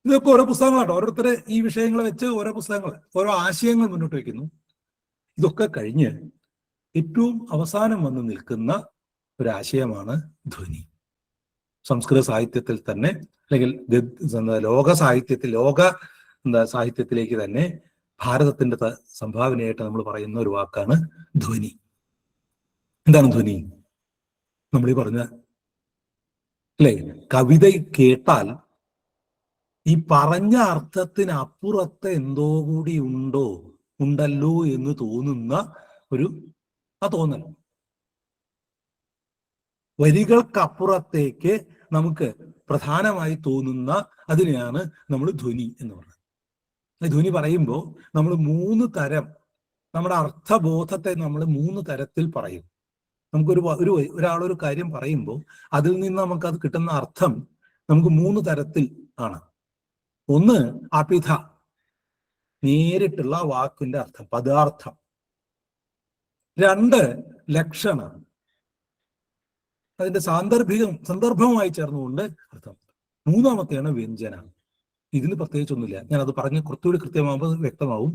ഇതൊക്കെ ഓരോ പുസ്തകങ്ങളാട്ടോ. ഓരോരുത്തര് ഈ വിഷയങ്ങൾ വെച്ച് ഓരോ പുസ്തകങ്ങൾ, ഓരോ ആശയങ്ങൾ മുന്നോട്ട് വയ്ക്കുന്നു. ഇതൊക്കെ കഴിഞ്ഞ് ഏറ്റവും അവസാനം വന്ന് നിൽക്കുന്ന ഒരാശയമാണ് ധ്വനി. സംസ്കൃത സാഹിത്യത്തിൽ തന്നെ, അല്ലെങ്കിൽ ലോക സാഹിത്യത്തിൽ, സാഹിത്യത്തിലേക്ക് തന്നെ ഭാരതത്തിന്റെ സംഭാവനയായിട്ട് നമ്മൾ പറയുന്ന ഒരു വാക്കാണ് ധ്വനി. എന്താണ് ധ്വനി? നമ്മളീ പറഞ്ഞ അല്ലെ, കവിത കേട്ടാൽ ഈ പറഞ്ഞ അർത്ഥത്തിനപ്പുറത്ത് എന്തോ കൂടി ഉണ്ടല്ലോ എന്ന് തോന്നുന്ന ഒരു തോന്നൽ. വരികൾക്കപ്പുറത്തേക്ക് നമുക്ക് പ്രധാനമായി തോന്നുന്ന അതിനെയാണ് നമ്മൾ ധ്വനി എന്ന് പറയുന്നത്. ധ്വനി പറയുമ്പോൾ നമ്മൾ 3 തരം, നമ്മുടെ അർത്ഥബോധത്തെ നമ്മൾ 3 തരത്തിൽ പറയും. ഒരാളൊരു കാര്യം പറയുമ്പോൾ അതിൽ നിന്ന് നമുക്കത് കിട്ടുന്ന അർത്ഥം നമുക്ക് 3 തരത്തിൽ ആണ്. ഒന്ന് അപിധ, നേരിട്ടുള്ള വാക്കിന്റെ അർത്ഥം, പദാർത്ഥം. 2 ലക്ഷണം, അതിന്റെ സന്ദർഭവുമായി ചേർന്നുകൊണ്ട് അർത്ഥം. 3ാമത്തെയാണ് വ്യഞ്ജന. ഇതിന് പ്രത്യേകിച്ചൊന്നുമില്ല. ഞാനത് പറഞ്ഞ് കുറച്ചുകൂടി കൃത്യമാകുമ്പോൾ വ്യക്തമാവും.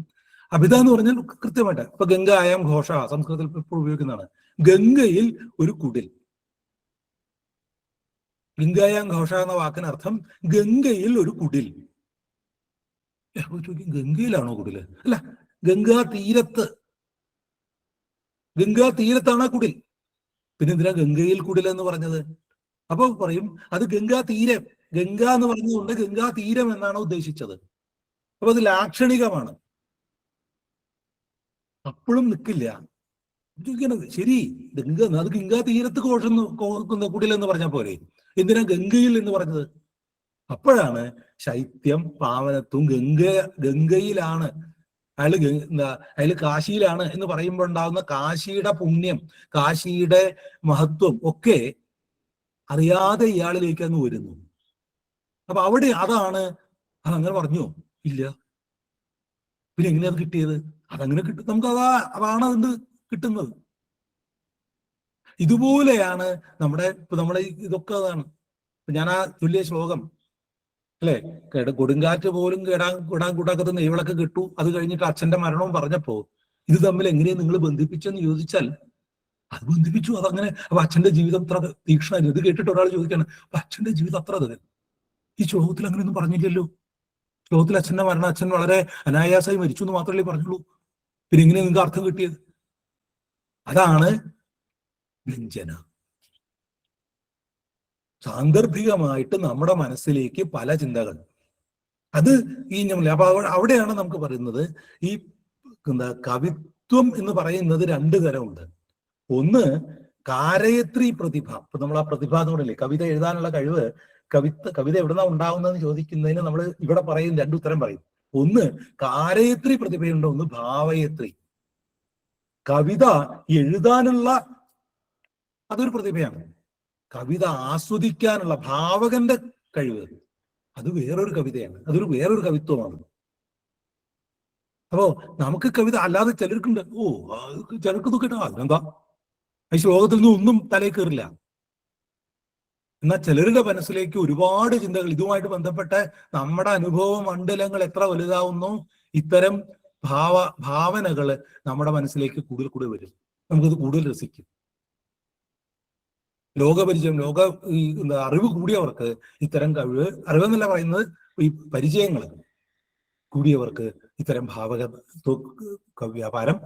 അഭിധ എന്ന് പറഞ്ഞാൽ കൃത്യമായിട്ട് ഇപ്പൊ ഗംഗായാം ഘോഷ സംസ്കൃതത്തിൽ ഇപ്പോൾ ഉപയോഗിക്കുന്നതാണ്. ഗംഗയിൽ ഒരു കുടിൽ. ഗംഗായാം ഘോഷ എന്ന വാക്കിനർത്ഥം ഗംഗയിൽ ഒരു കുടിൽ. ഗംഗയിലാണോ കുടില്? അല്ല, ഗംഗാ തീരത്താണ് കുടിൽ. പിന്നെ എന്തിനാ ഗംഗയിൽ കുടിൽ എന്ന് പറഞ്ഞത്? അപ്പൊ പറയും അത് ഗംഗാ തീരം. ഗംഗ എന്ന് പറഞ്ഞതുകൊണ്ട് ഗംഗാ തീരം എന്നാണ് ഉദ്ദേശിച്ചത്. അപ്പൊ അത് ലാക്ഷണികമാണ്. അപ്പോഴും നിൽക്കില്ല. ശരി, അത് ഗംഗാ തീരത്ത് കുടിലെന്ന് പറഞ്ഞാൽ പോരെ, എന്തിനാ ഗംഗയിൽ എന്ന് പറഞ്ഞത്? അപ്പോഴാണ് ശൈത്യം, പാവനത്വം, ഗംഗയിലാണ് അയാൾ കാശിയിലാണ് എന്ന് പറയുമ്പോൾ ഉണ്ടാകുന്ന കാശിയുടെ പുണ്യം, കാശിയുടെ മഹത്വം ഒക്കെ അറിയാതെ ഇയാളിലേക്ക് അങ്ങ് വരുന്നു. അപ്പൊ അവിടെ അതാണ്. അതങ്ങനെ പറഞ്ഞോ? ഇല്ല. പിന്നെ എങ്ങനെയാ അത് കിട്ടിയത്? അതങ്ങനെ കിട്ടും. നമുക്ക് അതാണ് അതിന് കിട്ടുന്നത്. ഇതുപോലെയാണ് നമ്മളെ ഇതൊക്കെ. അതാണ് ഞാൻ ആ തുല്യ ശ്ലോകം അല്ലെ? കൊടുങ്കാറ്റ് പോലും കിടാൻ കൂട്ടാക്കത്ത് നെയ്വിളക്ക് കിട്ടു. അത് കഴിഞ്ഞിട്ട് അച്ഛന്റെ മരണവും പറഞ്ഞപ്പോ ഇത് തമ്മിൽ എങ്ങനെയാണ് നിങ്ങൾ ബന്ധിപ്പിച്ചെന്ന് ചോദിച്ചാൽ അത് ബന്ധിപ്പിച്ചു. അതങ്ങനെ. അപ്പൊ അച്ഛന്റെ ജീവിതം അത്ര തീക്ഷ്ണമായിരുന്നു. ഇത് കേട്ടിട്ട് ഒരാൾ ചോദിക്കാണ്, അപ്പൊ അച്ഛന്റെ ജീവിതം അത്ര അത് ഈ ശ്ലോകത്തിൽ അങ്ങനെയൊന്നും പറഞ്ഞില്ലല്ലോ. ശ്ലോകത്തിൽ അച്ഛന്റെ മരണം, അച്ഛൻ വളരെ അനായാസമായി മരിച്ചു എന്ന് മാത്രമല്ലേ പറഞ്ഞുള്ളൂ. പിന്നെ ഇങ്ങനെ നിങ്ങൾക്ക് അർത്ഥം കിട്ടിയത്? അതാണ് വ്യഞ്ജന. സാന്ദർഭികമായിട്ട് നമ്മുടെ മനസ്സിലേക്ക് പല ചിന്തകൾ, അത് ഈ അപ്പൊ അവിടെയാണ് നമുക്ക് പറയുന്നത് ഈ കവിത്വം എന്ന് പറയുന്നത് രണ്ടു തരമുണ്ട്. ഒന്ന് കാരയത്രി പ്രതിഭ. ഇപ്പൊ നമ്മൾ ആ പ്രതിഭ എന്ന് പറയില്ലേ, കവിത എഴുതാനുള്ള കഴിവ്, കവിത എവിടുന്നാ ഉണ്ടാവുന്നതെന്ന് ചോദിക്കുന്നതിന് നമ്മൾ ഇവിടെ പറയും രണ്ടു ഉത്തരം പറയും. ഒന്ന് കാരയത്രി പ്രതിഭയുണ്ട്, ഒന്ന് ഭാവയത്രി. കവിത എഴുതാനുള്ള അതൊരു പ്രതിഭയാണ്. കവിത ആസ്വദിക്കാനുള്ള ഭാവകന്റെ കഴിവ് അത് വേറൊരു കവിതയാണ്, അതൊരു വേറൊരു കവിത്വമാണ്. അപ്പോ നമുക്ക് കവിത അല്ലാതെ ചിലർക്കുണ്ട്, ചിലർക്ക് നോക്കിട്ടോ അതിനെന്താ ഈ ശ്ലോകത്തിൽ നിന്ന് ഒന്നും തലയിൽ കയറില്ല. എന്നാൽ ചിലരുടെ മനസ്സിലേക്ക് ഒരുപാട് ചിന്തകൾ ഇതുമായിട്ട് ബന്ധപ്പെട്ട നമ്മുടെ അനുഭവ മണ്ഡലങ്ങൾ എത്ര വലുതാവുന്നു, ഇത്തരം ഭാവനകൾ നമ്മുടെ മനസ്സിലേക്ക് കൂടുതൽ കൂടുതൽ വരും. നമുക്കത് കൂടുതൽ രസിക്കും. ലോകപരിചയം, അറിവ് കൂടിയവർക്ക് ഇത്തരം കഴിവ്, അറിവെന്നല്ല പറയുന്നത്, ഈ പരിചയങ്ങൾ കൂടിയവർക്ക് ഇത്തരം വ്യാപാരം.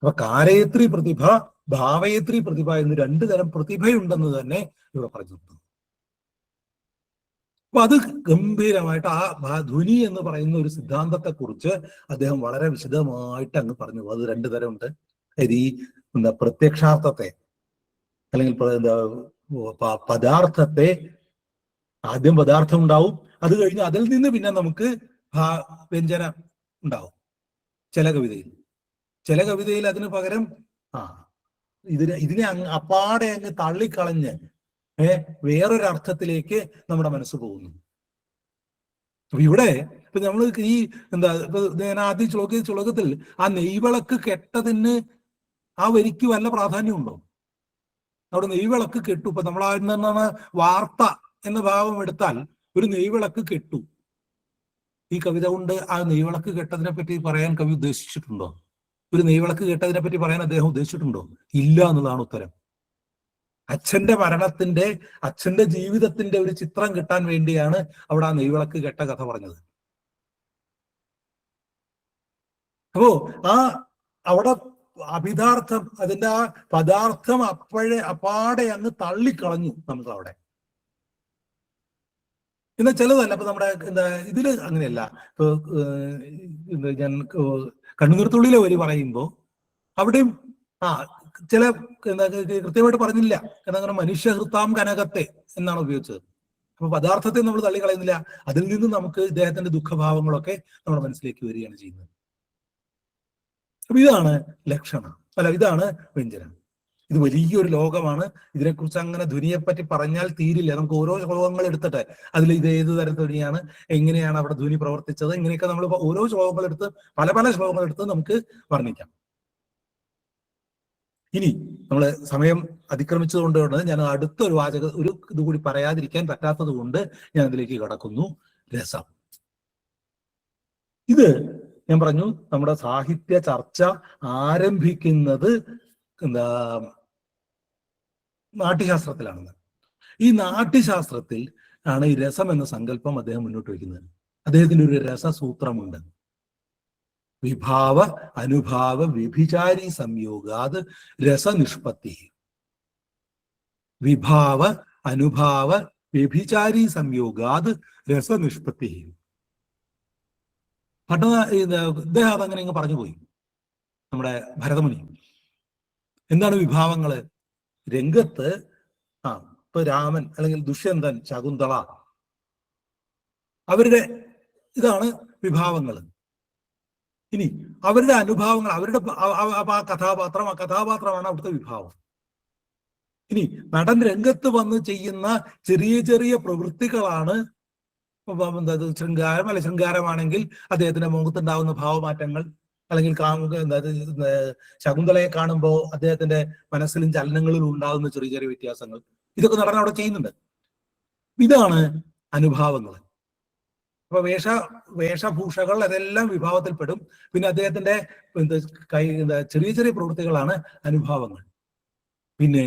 അപ്പൊ കാരയത്രി പ്രതിഭ, ഭാവയത്രി പ്രതിഭ എന്ന് രണ്ടു തരം പ്രതിഭയുണ്ടെന്ന് തന്നെ ഇവിടെ പറഞ്ഞിട്ടുണ്ട്. അപ്പൊ അത് ഗംഭീരമായിട്ട് ആ ധ്വനി എന്ന് പറയുന്ന ഒരു സിദ്ധാന്തത്തെ കുറിച്ച് അദ്ദേഹം വളരെ വിശദമായിട്ട് അങ്ങ് പറഞ്ഞു. അത് രണ്ടു തരമുണ്ട്. ഈ പ്രത്യക്ഷാർത്ഥത്തെ അല്ലെങ്കിൽ പദാർത്ഥത്തെ, ആദ്യം പദാർത്ഥം ഉണ്ടാവും, അത് കഴിഞ്ഞ് അതിൽ നിന്ന് പിന്നെ നമുക്ക് വ്യഞ്ജന ഉണ്ടാവും. ചില കവിതയിൽ അതിന് പകരം ഇതിനെ അപ്പാടെ അങ്ങ് തള്ളിക്കളഞ്ഞ് വേറൊരർത്ഥത്തിലേക്ക് നമ്മുടെ മനസ്സ് പോകുന്നു. അപ്പൊ ഇവിടെ ഇപ്പൊ നമ്മൾ ഈ ഇപ്പൊ ഞാൻ ആദ്യം ശ്ലോകത്തിൽ ആ നെയ്വിളക്ക് കെട്ടതിന് ആ വരിക്ക് വല്ല പ്രാധാന്യമുണ്ടോ? അവിടെ നെയ്വിളക്ക് കെട്ടു. ഇപ്പൊ നമ്മൾ എന്താണ് വാർത്ത എന്ന ഭാവം എടുത്താൽ ഒരു നെയ്വിളക്ക് കെട്ടു. ഈ കവിത കൊണ്ട് ആ നെയ്വിളക്ക് കെട്ടതിനെ പറ്റി പറയാൻ കവി ഉദ്ദേശിച്ചിട്ടുണ്ടോ? ഒരു നെയ്വിളക്ക് കെട്ടതിനെ പറ്റി പറയാൻ അദ്ദേഹം ഉദ്ദേശിച്ചിട്ടുണ്ടോ? ഇല്ല എന്നുള്ളതാണ് ഉത്തരം. അച്ഛന്റെ മരണത്തിന്റെ, അച്ഛന്റെ ജീവിതത്തിന്റെ ഒരു ചിത്രം കിട്ടാൻ വേണ്ടിയാണ് അവിടെ ആ നെയ്വിളക്ക് കെട്ട കഥ പറഞ്ഞത്. അപ്പോ അവിടെ അഭിധാർത്ഥം, അതിന്റെ ആ പദാർത്ഥം അപ്പാടെ അങ്ങ് തള്ളിക്കളഞ്ഞു നമ്മൾ അവിടെ. എന്നാൽ ചിലതല്ല. അപ്പൊ നമ്മുടെ ഇതില് അങ്ങനെയല്ല. ഇപ്പൊ ഞാൻ കണ്ണുനീർത്തുള്ളിലെ വരി പറയുമ്പോ അവിടെയും ചില കൃത്യമായിട്ട് പറഞ്ഞില്ല. കാരണം മനുഷ്യഹൃത്താം കനകത്തെ എന്നാണ് ഉപയോഗിച്ചത്. അപ്പൊ പദാർത്ഥത്തെ നമ്മൾ തള്ളിക്കളയുന്നില്ല. അതിൽ നിന്ന് നമുക്ക് ഇദ്ദേഹത്തിന്റെ ദുഃഖഭാവങ്ങളൊക്കെ നമ്മുടെ മനസ്സിലേക്ക് വരികയാണ് ചെയ്യുന്നത്. അപ്പൊ ഇതാണ് ലക്ഷണം, ഇതാണ് വ്യഞ്ജനം. ഇത് വലിയൊരു ലോകമാണ്. ഇതിനെക്കുറിച്ച് അങ്ങനെ ധ്വനിയെപ്പറ്റി പറഞ്ഞാൽ തീരില്ല. നമുക്ക് ഓരോ ശ്ലോകങ്ങൾ എടുത്തിട്ട് അതിൽ ഇത് ഏത് തരം ധ്വനിയാണ്, എങ്ങനെയാണ് അവിടെ ധ്വനി പ്രവർത്തിച്ചത്, ഇങ്ങനെയൊക്കെ നമ്മൾ ഓരോ ശ്ലോകങ്ങൾ എടുത്ത് പല ശ്ലോകങ്ങൾ എടുത്ത് നമുക്ക് വർണ്ണിക്കാം. ഇനി നമ്മൾ സമയം അതിക്രമിച്ചതുകൊണ്ട് ഞാൻ അടുത്തൊരു ഒരു ഇത് കൂടി പറയാതിരിക്കാൻ പറ്റാത്തത് കൊണ്ട് ഞാൻ അതിലേക്ക് കടക്കുന്നു. രസം. ഇത് ഞാൻ പറഞ്ഞു, നമ്മുടെ സാഹിത്യ ചർച്ച ആരംഭിക്കുന്നത് നാട്യശാസ്ത്രത്തിലാണെന്ന്. ഈ നാട്യശാസ്ത്രത്തിൽ ആണ് ഈ രസം എന്ന സങ്കല്പം അദ്ദേഹം മുന്നോട്ട് വയ്ക്കുന്നത്. അദ്ദേഹത്തിന്റെ ഒരു രസസൂത്രമുണ്ട്. വിഭാവ അനുഭാവ വ്യഭിചാരി സംയോഗാത് രസനിഷ്പത്തി. വിഭാവ അനുഭാവ വ്യഭിചാരി സംയോഗാത് രസനിഷ്പത്തി. ഇദ്ദേഹം അതങ്ങനെ ഇങ്ങ് പറഞ്ഞു പോയി, നമ്മുടെ ഭരതമുനി. എന്താണ് വിഭാവങ്ങള്? രംഗത്ത് ഇപ്പൊ രാമൻ അല്ലെങ്കിൽ ദുഷ്യന്തൻ, ശകുന്തള, അവരുടെ ഇതാണ് വിഭാവങ്ങൾ. ഇനി അവരുടെ അനുഭാവങ്ങൾ, അവരുടെ ആ കഥാപാത്രമാണ് അവിടുത്തെ വിഭാവം. ഇനി നടൻ രംഗത്ത് വന്ന് ചെയ്യുന്ന ചെറിയ ചെറിയ പ്രവൃത്തികളാണ് ശൃംഗാരം. അല്ലെ ശൃംഗാരമാണെങ്കിൽ അദ്ദേഹത്തിന്റെ മുഖത്തുണ്ടാവുന്ന ഭാവമാറ്റങ്ങൾ, അല്ലെങ്കിൽ ശകുന്തളയെ കാണുമ്പോൾ അദ്ദേഹത്തിന്റെ മനസ്സിലും ചലനങ്ങളിലും ഉണ്ടാകുന്ന ചെറിയ ചെറിയ വ്യത്യാസങ്ങൾ, ഇതൊക്കെ നടൻ അവിടെ ചെയ്യുന്നുണ്ട്. ഇതാണ് അനുഭാവങ്ങൾ. അപ്പൊ വേഷഭൂഷകൾ അതെല്ലാം വിഭാവത്തിൽപ്പെടും. പിന്നെ അദ്ദേഹത്തിന്റെ ചെറിയ ചെറിയ പ്രവൃത്തികളാണ് അനുഭാവങ്ങൾ. പിന്നെ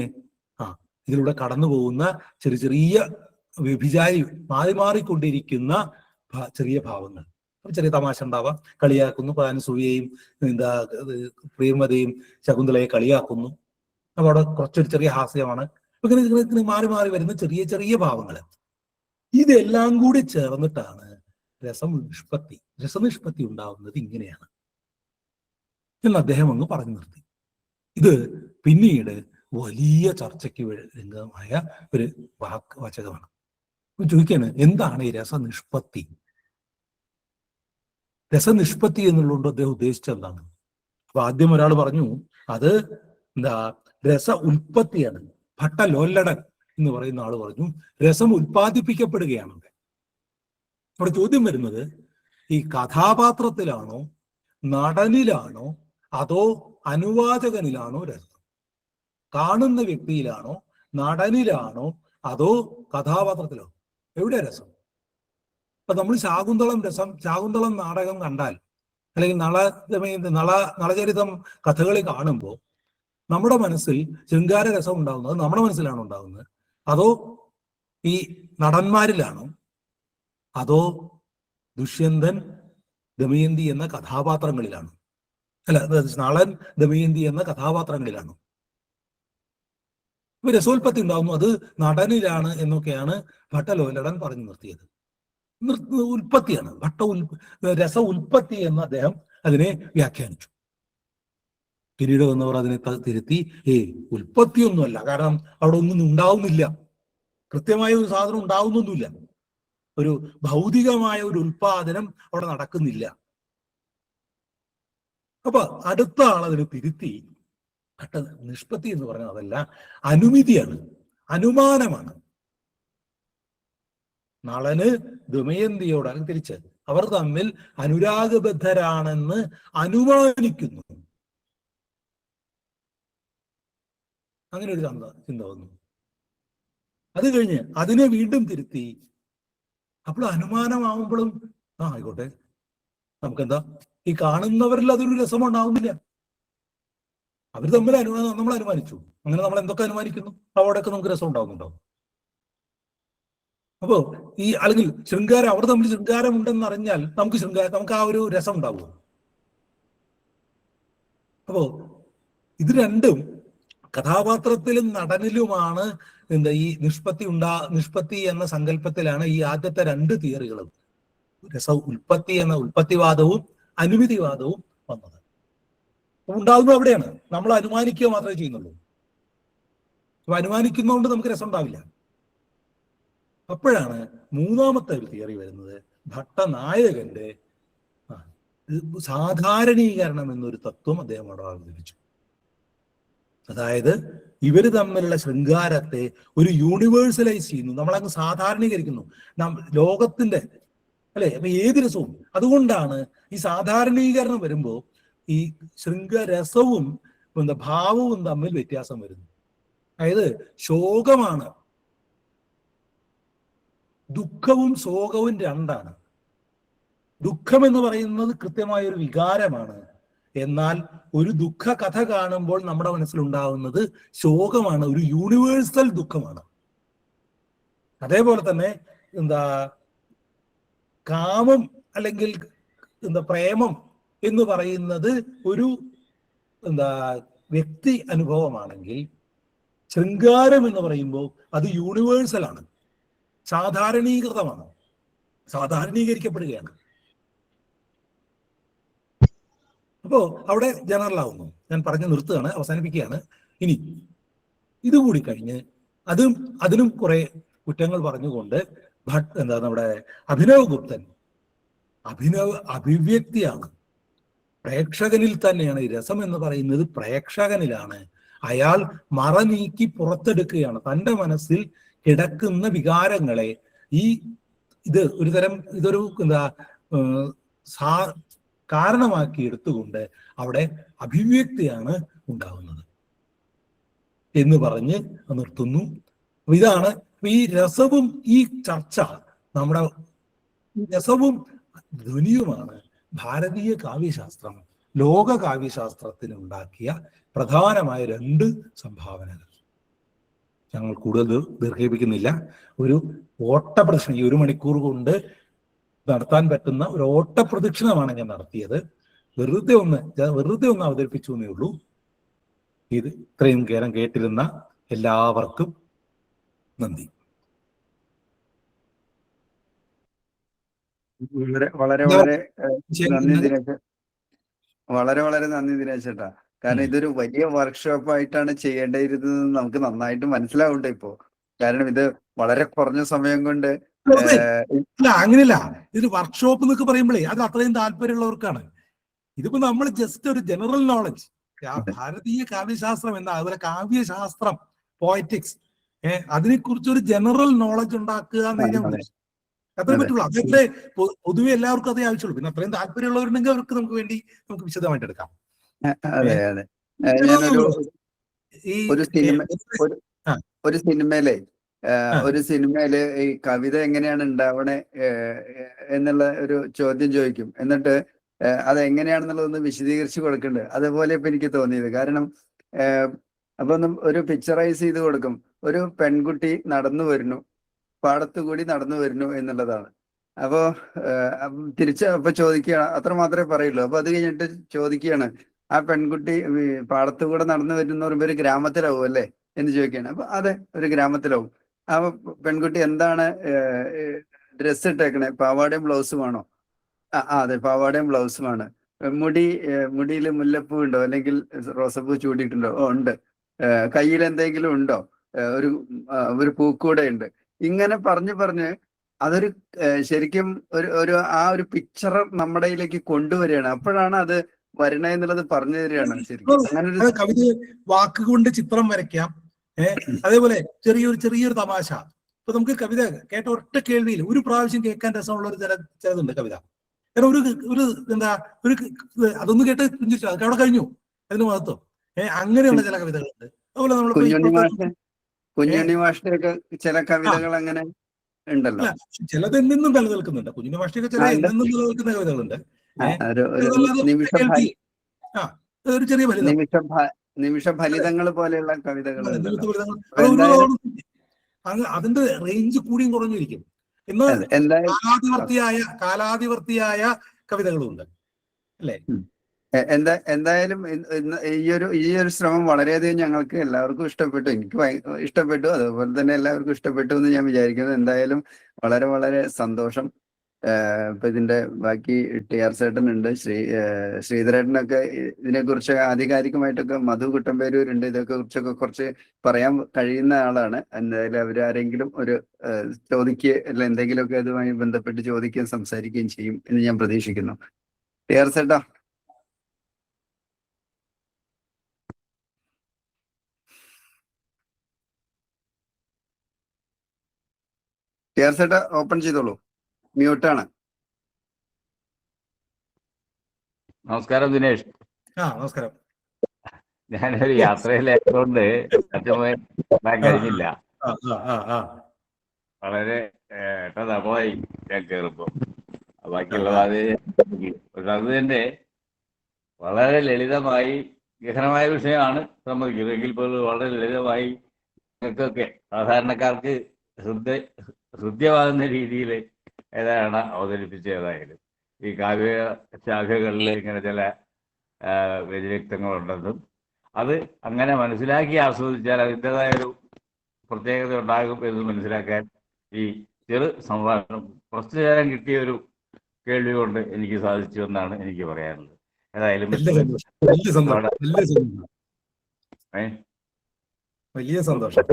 ഇതിലൂടെ കടന്നു പോകുന്ന ചെറിയ ചെറിയ വ്യഭിചാരി മാറിക്കൊണ്ടിരിക്കുന്ന ചെറിയ ഭാവങ്ങൾ. ചെറിയ തമാശ ഉണ്ടാവാം, കളിയാക്കുന്നു. അനസൂയയും പ്രിയമതയും ശകുന്തളയെ കളിയാക്കുന്നു. അപ്പൊ അവിടെ കുറച്ചൊരു ചെറിയ ഹാസ്യമാണ്. ഇങ്ങനെ മാറി മാറി വരുന്ന ചെറിയ ചെറിയ ഭാവങ്ങൾ. ഇതെല്ലാം കൂടി ചേർന്നിട്ടാണ് രസനിഷ്പത്തി ഉണ്ടാവുന്നത്. ഇങ്ങനെയാണ് എന്ന് അദ്ദേഹം അങ്ങ് പറഞ്ഞു നിർത്തി. ഇത് പിന്നീട് വലിയ ചർച്ചയ്ക്ക് രംഗമായ ഒരു വാചകമാണ്. ചോദിക്കാണ്, എന്താണ് ഈ രസനിഷ്പത്തി? രസനിഷ്പത്തി എന്നുള്ളതുകൊണ്ട് അദ്ദേഹം ഉദ്ദേശിച്ചത് എന്താണ്? അപ്പൊ ആദ്യം ഒരാൾ പറഞ്ഞു, അത് രസ ഉൽപ്പത്തിയാണ്. ഭട്ടലോല്ലടൻ എന്ന് പറയുന്ന ആള് പറഞ്ഞു, രസം ഉൽപ്പാദിപ്പിക്കപ്പെടുകയാണ്. അവിടെ ചോദ്യം വരുന്നത്, ഈ കഥാപാത്രത്തിലാണോ, നടനിലാണോ, അതോ അനുവാചകനിലാണോ രസം? കാണുന്ന വ്യക്തിയിലാണോ, നടനിലാണോ, അതോ കഥാപാത്രത്തിലാണോ? എവിടെ രസം? അപ്പൊ നമ്മൾ ശാകുന്തളം നാടകം കണ്ടാൽ, അല്ലെങ്കിൽ നളചരിതം കഥകളി കാണുമ്പോൾ നമ്മുടെ മനസ്സിൽ ശൃംഗാര രസം ഉണ്ടാകുന്നത് നമ്മുടെ മനസ്സിലാണോ ഉണ്ടാകുന്നത്? അതോ ഈ നടന്മാരിലാണോ? അതോ ദുഷ്യന്തൻ, ദമയന്തി എന്ന കഥാപാത്രങ്ങളിലാണോ? നളൻ, ദമയന്തി എന്ന കഥാപാത്രങ്ങളിലാണോ? ഇപ്പൊ രസോൽപ്പത്തി ഉണ്ടാകുന്നു, അത് നടനിലാണ് എന്നൊക്കെയാണ് ഭട്ടലോല്ലടൻ പറഞ്ഞു നിർത്തിയത്. ഉൽപ്പത്തിയാണ്, രസ ഉൽപ്പത്തി എന്ന് അദ്ദേഹം അതിനെ വ്യാഖ്യാനിച്ചു. പിന്നീട് വന്നവർ അതിനെ തിരുത്തി, ഉൽപ്പത്തിയൊന്നുമല്ല, കാരണം അവിടെ ഒന്നും ഉണ്ടാവുന്നില്ല, കൃത്യമായ ഒരു സാധനം ഉണ്ടാവുന്നൊന്നുമില്ല, ഒരു ഭൗതികമായ ഒരു ഉൽപാദനം അവിടെ നടക്കുന്നില്ല. അപ്പൊ അടുത്ത ആളതിനെ തിരുത്തി, നിഷ്പത്തി എന്ന് പറഞ്ഞാൽ അതല്ല, അനുമിതിയാണ്, അനുമാനമാണ്. നളന് ദമയന്തിയോട് തിരിച്ച് അവർ തമ്മിൽ അനുരാഗബദ്ധരാണെന്ന് അനുമാനിക്കുന്നു. അങ്ങനെ ഒരു ചിന്ത വന്നു. അത് കഴിഞ്ഞ് അതിനെ വീണ്ടും തിരുത്തി, അപ്പോൾ അനുമാനമാവുമ്പോഴും ആയിക്കോട്ടെ, നമുക്കെന്താ, ഈ കാണുന്നവരിൽ അതൊരു രസമുണ്ടാവുന്നില്ല. അവർ തമ്മിൽ നമ്മൾ അനുമാനിച്ചു. അങ്ങനെ നമ്മൾ എന്തൊക്കെ അനുമാനിക്കുന്നു, അവിടെയൊക്കെ നമുക്ക് രസം ഉണ്ടാവുന്നുണ്ടാവും. അപ്പോ അല്ലെങ്കിൽ ശൃംഗാരം, അവർ തമ്മിൽ ശൃംഗാരം ഉണ്ടെന്ന് അറിഞ്ഞാൽ നമുക്ക് ആ ഒരു രസം ഉണ്ടാവുമോ? അപ്പോ ഇത് രണ്ടും കഥാപാത്രത്തിലും നടനിലുമാണ് ഈ നിഷ്പത്തി എന്ന സങ്കല്പത്തിലാണ് ഈ ആദ്യത്തെ രണ്ട് തിയറികളും, ഉൽപ്പത്തിവാദവും അനുമതിവാദവും വന്നത്. ഉണ്ടാകുന്നത് അവിടെയാണ്. നമ്മൾ അനുമാനിക്കുക മാത്രമേ ചെയ്യുന്നുള്ളൂ. അപ്പൊ അനുമാനിക്കുന്നതുകൊണ്ട് നമുക്ക് രസം ഉണ്ടാവില്ല. അപ്പോഴാണ് മൂന്നാമത്തെ ഒരു തിയറി വരുന്നത്, ഭട്ടനായകന്റെ സാധാരണീകരണം എന്നൊരു തത്വം അദ്ദേഹം അവിടെ അവതരിപ്പിച്ചു. അതായത് ഇവര് തമ്മിലുള്ള ശൃംഗാരത്തെ ഒരു യൂണിവേഴ്സലൈസ് ചെയ്യുന്നു, നമ്മളങ്ങ് സാധാരണീകരിക്കുന്നു, ലോകത്തിന്റെ അപ്പൊ ഏത് രസവും. അതുകൊണ്ടാണ് ഈ സാധാരണീകരണം വരുമ്പോൾ ഈ ശൃംഗരസവും ഭാവവും തമ്മിൽ വ്യത്യാസം വരുന്നു. അതായത് ശോകമാണ്, ദുഃഖവും ശോകവും രണ്ടാണ്. ദുഃഖം എന്ന് പറയുന്നത് കൃത്യമായ ഒരു വികാരമാണ്. എന്നാൽ ഒരു ദുഃഖ കഥ കാണുമ്പോൾ നമ്മുടെ മനസ്സിലുണ്ടാകുന്നത് ശോകമാണ്, ഒരു യൂണിവേഴ്സൽ ദുഃഖമാണ്. അതേപോലെ തന്നെ കാമം അല്ലെങ്കിൽ പ്രേമം എന്ന് പറയുന്നത് ഒരു വ്യക്തി അനുഭവമാണെങ്കിൽ, ശൃംഗാരം എന്ന് പറയുമ്പോൾ അത് യൂണിവേഴ്സലാണ്, സാധാരണീകൃതമാണ്, സാധാരണീകരിക്കപ്പെടുകയാണ്. അപ്പോ അവിടെ ജനറൽ ആവുന്നു. ഞാൻ പറഞ്ഞു നിർത്തുകയാണ്, അവസാനിപ്പിക്കുകയാണ്. ഇനി ഇതുകൂടി കഴിഞ്ഞ് അതിനും കുറെ കുറ്റങ്ങൾ പറഞ്ഞുകൊണ്ട് നമ്മുടെ അഭിനവഗുപ്തൻ അഭിവ്യക്തിയാണ്, പ്രേക്ഷകനിൽ തന്നെയാണ്. ഈ രസം എന്ന് പറയുന്നത് പ്രേക്ഷകനിലാണ്. അയാൾ മറ നീക്കി പുറത്തെടുക്കുകയാണ് തൻ്റെ മനസ്സിൽ കിടക്കുന്ന വികാരങ്ങളെ. ഇതൊരു കാരണമാക്കി എടുത്തുകൊണ്ട് അവിടെ അഭിവ്യക്തിയാണ് ഉണ്ടാകുന്നത് എന്ന് പറഞ്ഞ് നിർത്തുന്നു. ഇതാണ് ഈ രസവും ഈ ചർച്ച നമ്മുടെ രസവും ധ്വനിയുമാണ് ഭാരതീയ കാവ്യശാസ്ത്രം ലോക കാവ്യശാസ്ത്രത്തിന് ഉണ്ടാക്കിയ പ്രധാനമായ 2 സംഭാവനകൾ. ഞങ്ങൾ കൂടുതൽ ദീർഘിപ്പിക്കുന്നില്ല. ഒരു ഓട്ടപ്രദക്ഷിണം, ഈ 1 മണിക്കൂർ കൊണ്ട് നടത്താൻ പറ്റുന്ന ഒരു ഓട്ടപ്രദക്ഷിണമാണ് ഞാൻ നടത്തിയത്. വെറുതെ ഒന്ന് അവതരിപ്പിച്ചു എന്നേ ഉള്ളൂ. ഇത് ഇത്രയും നേരം കേട്ടിരുന്ന എല്ലാവർക്കും നന്ദി. വളരെ വളരെ നന്ദി ദിനേശ്. വളരെ നന്ദി ദിനേശ് ചേട്ടാ. കാരണം ഇതൊരു വലിയ വർക്ക്ഷോപ്പ് ആയിട്ടാണ് ചെയ്യേണ്ടിയിരുന്നത് നമുക്ക് നന്നായിട്ട് മനസ്സിലാവുന്നുണ്ട് ഇപ്പോ. കാരണം ഇത് വളരെ കുറഞ്ഞ സമയം കൊണ്ട് അല്ല, അങ്ങനെയല്ല. ഇത് വർക്ക്ഷോപ്പ് എന്നൊക്കെ പറയുമ്പോഴേ അത് അത്രയും താല്പര്യമുള്ളവർക്കാണ്. ഇതിപ്പോ നമ്മൾ ജസ്റ്റ് ഒരു ജനറൽ നോളജ്, ഭാരതീയ കാവ്യശാസ്ത്രം എന്താ, അതുപോലെ കാവ്യശാസ്ത്രം, പോയറ്റിക്സ്, അതിനെക്കുറിച്ച് ഒരു ജനറൽ നോളജ് ഉണ്ടാക്കുക എന്ന് അത്രേ പറ്റുള്ളൂ. അതൊക്കെ പൊതുവെ എല്ലാവർക്കും അതേ ആവശ്യമുള്ളൂ. പിന്നെ അത്രയും താല്പര്യമുള്ളവരുണ്ടെങ്കിൽ അവർക്ക് നമുക്ക് വിശദമായിട്ട് എടുക്കാം. അതെ അതെ. ഞാനൊരു സിനിമയില് ഈ കവിത എങ്ങനെയാണ് ഉണ്ടാവണേ എന്നുള്ള ഒരു ചോദ്യം ചോദിക്കും. എന്നിട്ട് അതെങ്ങനെയാണെന്നുള്ളതൊന്ന് വിശദീകരിച്ച് കൊടുക്കുന്നുണ്ട്. അതുപോലെ ഇപ്പൊ എനിക്ക് തോന്നിയത്. കാരണം അപ്പൊ ഒരു പിക്ചറൈസ് ചെയ്ത് കൊടുക്കും. ഒരു പെൺകുട്ടി നടന്നു വരുന്നു, പാടത്തുകൂടി നടന്നു വരുന്നു എന്നുള്ളതാണ്. അപ്പോ അപ്പൊ ചോദിക്കുകയാണ്, അത്ര മാത്രമേ പറയുള്ളൂ. അപ്പൊ അത് കഴിഞ്ഞിട്ട് ചോദിക്കുകയാണ്, ആ പെൺകുട്ടി പാടത്തുകൂടെ നടന്നു വരുന്ന പറയുമ്പോ ഒരു ഗ്രാമത്തിലാവും അല്ലേ എന്ന് ചോദിക്കുകയാണ്. അപ്പൊ അതെ, ഒരു ഗ്രാമത്തിലാവും. അപ്പൊ പെൺകുട്ടി എന്താണ് ഡ്രസ്സ് ഇട്ടേക്കണേ, പാവാടയും ബ്ലൗസുമാണോ? അതെ, പാവാടയും ബ്ലൗസുമാണ്. മുടിയിൽ മുല്ലപ്പൂ ഉണ്ടോ, അല്ലെങ്കിൽ റോസപ്പൂ ചൂടിയിട്ടുണ്ടോ? ഉണ്ട്. കയ്യിൽ എന്തെങ്കിലും ഉണ്ടോ? ഒരു പൂക്കൂടെ ഉണ്ട്. ഇങ്ങനെ പറഞ്ഞ് അതൊരു ശരിക്കും ഒരു പിക്ചർ നമ്മുടെ ഇതിലേക്ക് കൊണ്ടുവരികയാണ്. അപ്പോഴാണ് അത് വരണേ എന്നുള്ളത് പറഞ്ഞു തരികയാണ്. ശരിക്കും അങ്ങനെ കവിത വാക്കുകൊണ്ട് ചിത്രം വരയ്ക്കാം. അതേപോലെ ചെറിയൊരു തമാശ. ഇപ്പൊ നമുക്ക് കവിത കേട്ട ഒറ്റ കേൾവിയിൽ ഒരു പ്രാവശ്യം കേൾക്കാൻ രസമുള്ള ചിലതുണ്ട് കവിത. കാരണം അതൊന്ന് കേട്ട് പുഞ്ചിരിച്ചു, അതൊക്കെ അവിടെ കഴിഞ്ഞു അതിന് മഹത്വം. അങ്ങനെയുള്ള ചില കവിതകളുണ്ട്. അതുപോലെ നമ്മൾ കുഞ്ഞുണ്ണി മാഷിന്റെയൊക്കെ ചില കവിതകൾ അങ്ങനെ ഉണ്ടല്ലോ. ചിലത് എന്നെന്നും നിലനിൽക്കുന്നുണ്ട്. കുഞ്ഞുണ്ണി മാഷിന്റെയൊക്കെ ചില എന്നെന്നും നിലനിൽക്കുന്ന കവിതകളുണ്ട്. ഒരു ചെറിയ നിമിഷ ഫലിതങ്ങൾ പോലെയുള്ള കവിതകൾ. അതിന്റെ റേഞ്ച് കൂടിയും കുറഞ്ഞിരിക്കും. എന്നാൽ കാലാതിവർത്തിയായ കവിതകളുണ്ട് അല്ലേ? എന്തായാലും ഈ ഒരു ശ്രമം വളരെയധികം ഞങ്ങൾക്ക് എല്ലാവർക്കും ഇഷ്ടപ്പെട്ടു. എനിക്ക് ഇഷ്ടപ്പെട്ടു, അതുപോലെ തന്നെ എല്ലാവർക്കും ഇഷ്ടപ്പെട്ടു എന്ന് ഞാൻ വിചാരിക്കുന്നു. എന്തായാലും വളരെ സന്തോഷം. ഇപ്പൊ ഇതിന്റെ ബാക്കി TR ചേട്ടൻ ഉണ്ട്, ശ്രീധരേട്ടനൊക്കെ ഇതിനെക്കുറിച്ച് ആധികാരികമായിട്ടൊക്കെ, മധു കുട്ടമ്പേരൂരുണ്ട്, ഇതൊക്കെ കുറിച്ചൊക്കെ കുറച്ച് പറയാൻ കഴിയുന്ന ആളാണ്. എന്തായാലും അവരാരെങ്കിലും ചോദിക്കുക അല്ല എന്തെങ്കിലുമൊക്കെ അതുമായി ബന്ധപ്പെട്ട് ചോദിക്കുകയും സംസാരിക്കുകയും ചെയ്യും എന്ന് ഞാൻ പ്രതീക്ഷിക്കുന്നു. TR ചേട്ടാ. TR ചേട്ടാ ഓപ്പൺ ചെയ്തോളൂ, മ്യൂട്ടാണ്. നമസ്കാരം ദിനേഷ്. നമസ്കാരം. ഞാനൊരു യാത്രയിലായതുകൊണ്ട് കഴിഞ്ഞില്ല. വളരെ തപോയി ഞാൻ കയറുമ്പോ ബാക്കിയുള്ളത് അത് തന്നെ വളരെ ലളിതമായി ഗഹനമായ വിഷയമാണ് സമ്മതിക്കുന്നത്. എങ്കിൽ പോലും വളരെ ലളിതമായി നിങ്ങൾക്കൊക്കെ സാധാരണക്കാർക്ക് ഹൃദ്യമാകുന്ന രീതിയിൽ ഏതാണ് അവതരിപ്പിച്ച. ഏതായാലും ഈ കാവ്യ ശാഖകളിൽ ഇങ്ങനെ ചില വ്യതിരിക്തങ്ങളുണ്ടെന്നും അത് അങ്ങനെ മനസ്സിലാക്കി ആസ്വദിച്ചാൽ അതിൻ്റെതായൊരു പ്രത്യേകത ഉണ്ടാകും എന്ന് മനസ്സിലാക്കാൻ ഈ ചെറു സംവാദം കുറച്ചു നേരം കിട്ടിയ ഒരു കേൾവി കൊണ്ട് എനിക്ക് സാധിച്ചു എന്നാണ് എനിക്ക് പറയാനുള്ളത്. ഏതായാലും വലിയ സന്തോഷം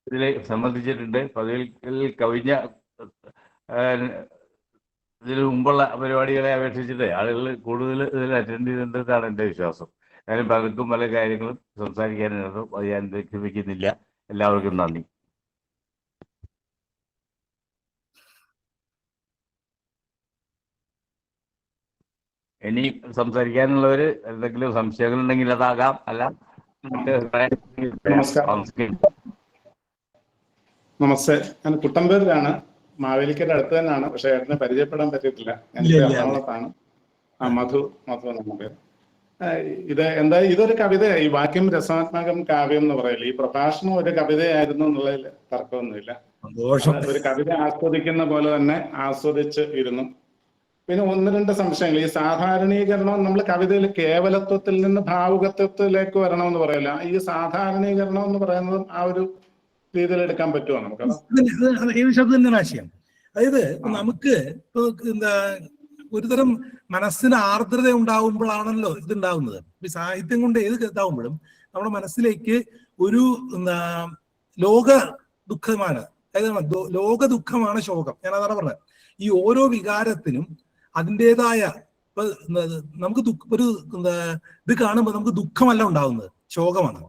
ഇതിൽ സംബന്ധിച്ചിട്ടുണ്ട്. പതിവിൽ കവിഞ്ഞ ഇതിന് മുമ്പുള്ള പരിപാടികളെ അപേക്ഷിച്ചിട്ട് ആളുകൾ കൂടുതൽ ഇതിൽ അറ്റൻഡ് ചെയ്തിട്ടുണ്ടെന്നാണ് എൻ്റെ വിശ്വാസം. കാര്യം പലർക്കും പല കാര്യങ്ങളും സംസാരിക്കാനുണ്ടോ, അത് ഞാൻ ദീർഘിപ്പിക്കുന്നില്ല. എല്ലാവർക്കും നന്ദി. ഇനി സംസാരിക്കാനുള്ളവർ എന്തെങ്കിലും സംശയങ്ങളുണ്ടെങ്കിൽ അതാകാം. അല്ല നമസ്തേ, ഞാൻ കുട്ടമ്പേരിലാണ്. മാവേലിക്കരുടെ അടുത്ത് തന്നെയാണ്, പക്ഷെ ഏട്ടനെ പരിചയപ്പെടാൻ പറ്റിയിട്ടില്ല. ഞാനിപ്പോ എറണാകുളത്താണ്. മധു നമുക്ക് ഇത് എന്താ ഇതൊരു കവിത, ഈ വാക്യം രസാത്മകം കാവ്യം എന്ന് പറയില്ല, ഈ പ്രഭാഷണം ഒരു കവിതയായിരുന്നു എന്നുള്ളതിൽ തർക്കമൊന്നുമില്ല. ഒരു കവിത ആസ്വദിക്കുന്ന പോലെ തന്നെ ആസ്വദിച്ച് ഇരുന്നു. പിന്നെ 1-2 സംശയങ്ങൾ. ഈ സാധാരണീകരണം നമ്മൾ കവിതയിൽ കേവലത്വത്തിൽ നിന്ന് ഭാവുകത്വത്തിലേക്ക് വരണമെന്ന് പറയില്ല. ഈ സാധാരണീകരണം എന്ന് പറയുന്നതും ആ ഒരു രീതിയിൽ എടുക്കാൻ പറ്റുമോ നമുക്ക്? തന്നെയാണ് ആശയം. അതായത് നമുക്ക് എന്താ ഒരുതരം മനസ്സിന് ആർദ്രത ഉണ്ടാവുമ്പോഴാണല്ലോ ഇതുണ്ടാവുന്നത്. ഈ സാഹിത്യം കൊണ്ട് ഏത് ഇതാവുമ്പോഴും നമ്മുടെ മനസ്സിലേക്ക് ഒരു ലോക ദുഃഖമാണ്, അതായത് ലോക ദുഃഖമാണ് ശോകം. ഞാൻ അതാണ് പറഞ്ഞത്. ഈ ഓരോ വികാരത്തിനും അതിൻ്റെതായ ഇപ്പൊ നമുക്ക് ഒരു ഇത് കാണുമ്പോൾ നമുക്ക് ദുഃഖമല്ല ഉണ്ടാവുന്നത്, ശോകമാണ്.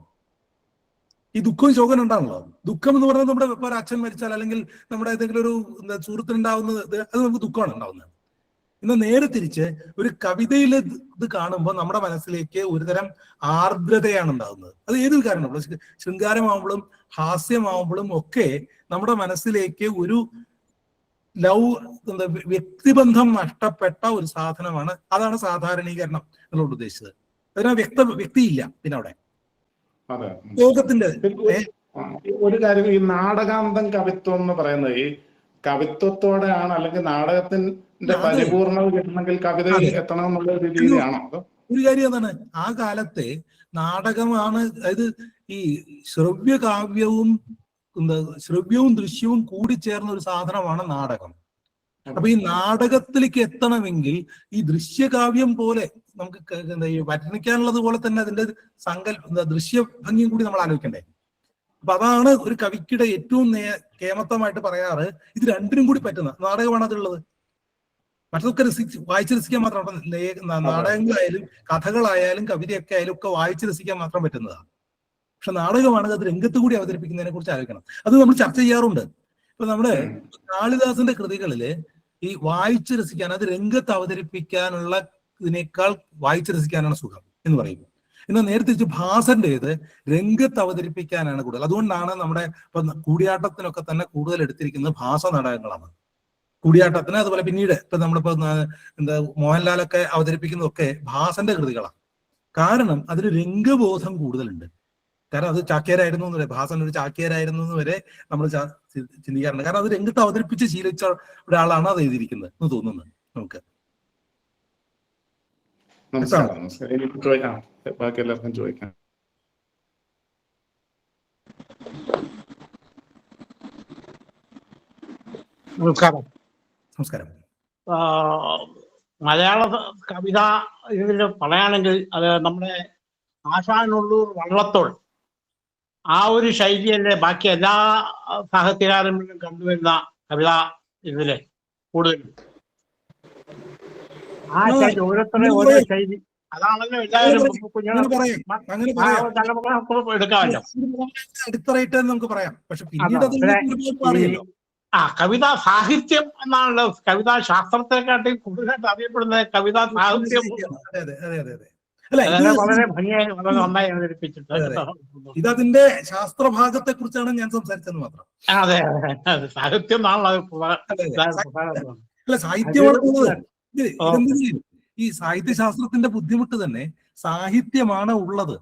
ഈ ദുഃഖവും ശോകം ഉണ്ടാണല്ലോ. ദുഃഖം എന്ന് പറയുന്നത് നമ്മുടെ ഇപ്പൊ ഒരു അച്ഛൻ മരിച്ചാൽ അല്ലെങ്കിൽ നമ്മുടെ ഏതെങ്കിലും ഒരു സുഹൃത്തിനുണ്ടാവുന്നത് അത് നമുക്ക് ദുഃഖമാണ് ഉണ്ടാവുന്നത്. എന്നാൽ നേരെ തിരിച്ച് ഒരു കവിതയിൽ ഇത് കാണുമ്പോൾ നമ്മുടെ മനസ്സിലേക്ക് ഒരുതരം ആർദ്രതയാണ് ഉണ്ടാകുന്നത്. അത് ഏത് വികാരമാണ്, ശൃംഗാരമാവുമ്പോഴും ഹാസ്യമാവുമ്പോഴും ഒക്കെ നമ്മുടെ മനസ്സിലേക്ക് ഒരു വ്യക്തിബന്ധം നഷ്ടപ്പെട്ട ഒരു സാധനമാണ്. അതാണ് സാധാരണീകരണം എന്നുള്ളത് ഉദ്ദേശിച്ചത്. അതിന് വ്യക്തിയില്ല പിന്നെ അവിടെ ലോകത്തിന്റെ. ഒരു കാര്യം, ഈ നാടകാന്തം കവിത്വം എന്ന് പറയുന്നത് ഈ കവിത്വത്തോടെയാണ്, അല്ലെങ്കിൽ നാടകത്തിന്റെ പരിപൂർണത കിട്ടണമെങ്കിൽ കവിതയിൽ എത്തണം എന്നുള്ള രീതിയിലാണോ? ഒരു കാര്യം അതാണ്, ആ കാലത്തെ നാടകമാണ്. അതായത് ഈ ശ്രവ്യകാവ്യവും ശ്രവ്യവും ദൃശ്യവും കൂടി ചേർന്ന ഒരു സാധനമാണ് നാടകം. അപ്പൊ ഈ നാടകത്തിലേക്ക് എത്തണമെങ്കിൽ ഈ ദൃശ്യകാവ്യം പോലെ നമുക്ക് വർണ്ണിക്കാനുള്ളത് പോലെ തന്നെ അതിന്റെ ദൃശ്യ ഭംഗിയും കൂടി നമ്മൾ ആലോചിക്കണ്ടേ. അപ്പൊ അതാണ് ഒരു കവിക്കിടെ ഏറ്റവും കേമത്വമായിട്ട് പറയാറ്. ഇത് രണ്ടിനും കൂടി പറ്റുന്ന നാടകമാണ് അതിലുള്ളത്. മറ്റതൊക്കെ വായിച്ച് രസിക്കാൻ മാത്രം, നാടകങ്ങളായാലും കഥകളായാലും കവിതയൊക്കെ ആയാലും ഒക്കെ വായിച്ച് രസിക്കാൻ മാത്രം പറ്റുന്നതാണ്. പക്ഷെ നാടകമാണ് അത് രംഗത്ത് കൂടി അവതരിപ്പിക്കുന്നതിനെ കുറിച്ച് ആലോചിക്കണം. അത് നമ്മൾ ചർച്ച ചെയ്യാറുണ്ട്. ഇപ്പൊ നമ്മുടെ കാളിദാസന്റെ കൃതികളില് ഈ വായിച്ച് രസിക്കാൻ, അത് രംഗത്ത് അവതരിപ്പിക്കാനുള്ള ഇതിനേക്കാൾ വായിച്ച് രസിക്കാനാണ് സുഖം എന്ന് പറയുമ്പോൾ, എന്നാൽ നേരെ തിരിച്ച് ഭാസന്റേത് രംഗത്ത് അവതരിപ്പിക്കാനാണ് കൂടുതൽ. അതുകൊണ്ടാണ് നമ്മുടെ ഇപ്പൊ കൂടിയാട്ടത്തിനൊക്കെ തന്നെ കൂടുതൽ എടുത്തിരിക്കുന്നത് ഭാസ നാടകങ്ങളാണ്. കൂടിയാട്ടത്തിന് അതുപോലെ പിന്നീട് ഇപ്പൊ നമ്മളിപ്പോ മോഹൻലാലൊക്കെ അവതരിപ്പിക്കുന്നതൊക്കെ ഭാസന്റെ കൃതികളാണ്. കാരണം അതിന് രംഗബോധം കൂടുതലുണ്ട്. കാരണം അത് ചാക്യാരായിരുന്നു എന്ന് വരെ, ഭാസൻ ഒരു ചാക്യാരായിരുന്നു എന്ന് വരെ നമ്മൾ ചിന്തിക്കാറുണ്ട്. കാരണം അത് രംഗത്ത് അവതരിപ്പിച്ച് ശീലിച്ച ഒരാളാണ് അത് എഴുതിയിരിക്കുന്നത് എന്ന് തോന്നുന്നത് നമുക്ക്. ബാക്കി എല്ലാവർക്കും ചോദിക്കാം. നമസ്കാരം. മലയാള കവിത ഇതിൽ പറയുകയാണെങ്കിൽ അത് നമ്മുടെ ആശാനുള്ളൂർ വള്ളത്തോൾ ആ ഒരു ശൈലിയല്ലേ ബാക്കി എല്ലാ സാഹിത്യകാരന്മാരും കണ്ടുവരുന്ന കവിത ഇതില് കൂടുതലും. ആ ശൈലി ഓരോരുത്തരുടെ ഓരോ ശൈലി അതാണല്ലോ എല്ലാവരും എടുക്കാമല്ലോ. നമുക്ക് പറയാം. പക്ഷെ കവിതാ സാഹിത്യം എന്നാണല്ലോ. കവിതാ ശാസ്ത്രത്തെക്കാട്ടി കൂടുതലായിട്ട് അറിയപ്പെടുന്നത് കവിതാ സാഹിത്യം. വളരെ ഭംഗിയായി വളരെ നന്നായി അവതരിപ്പിച്ചിട്ട് ഇതതിന്റെ ശാസ്ത്രഭാഗത്തെ കുറിച്ചാണ് ഞാൻ സംസാരിച്ചത് മാത്രം. അതെ അതെ, സാഹിത്യം അല്ല, സാഹിത്യമാണ് ഈ സാഹിത്യശാസ്ത്രത്തിന്റെ ബുദ്ധിമുട്ട് തന്നെ സാഹിത്യമാണ് ഉള്ളത്,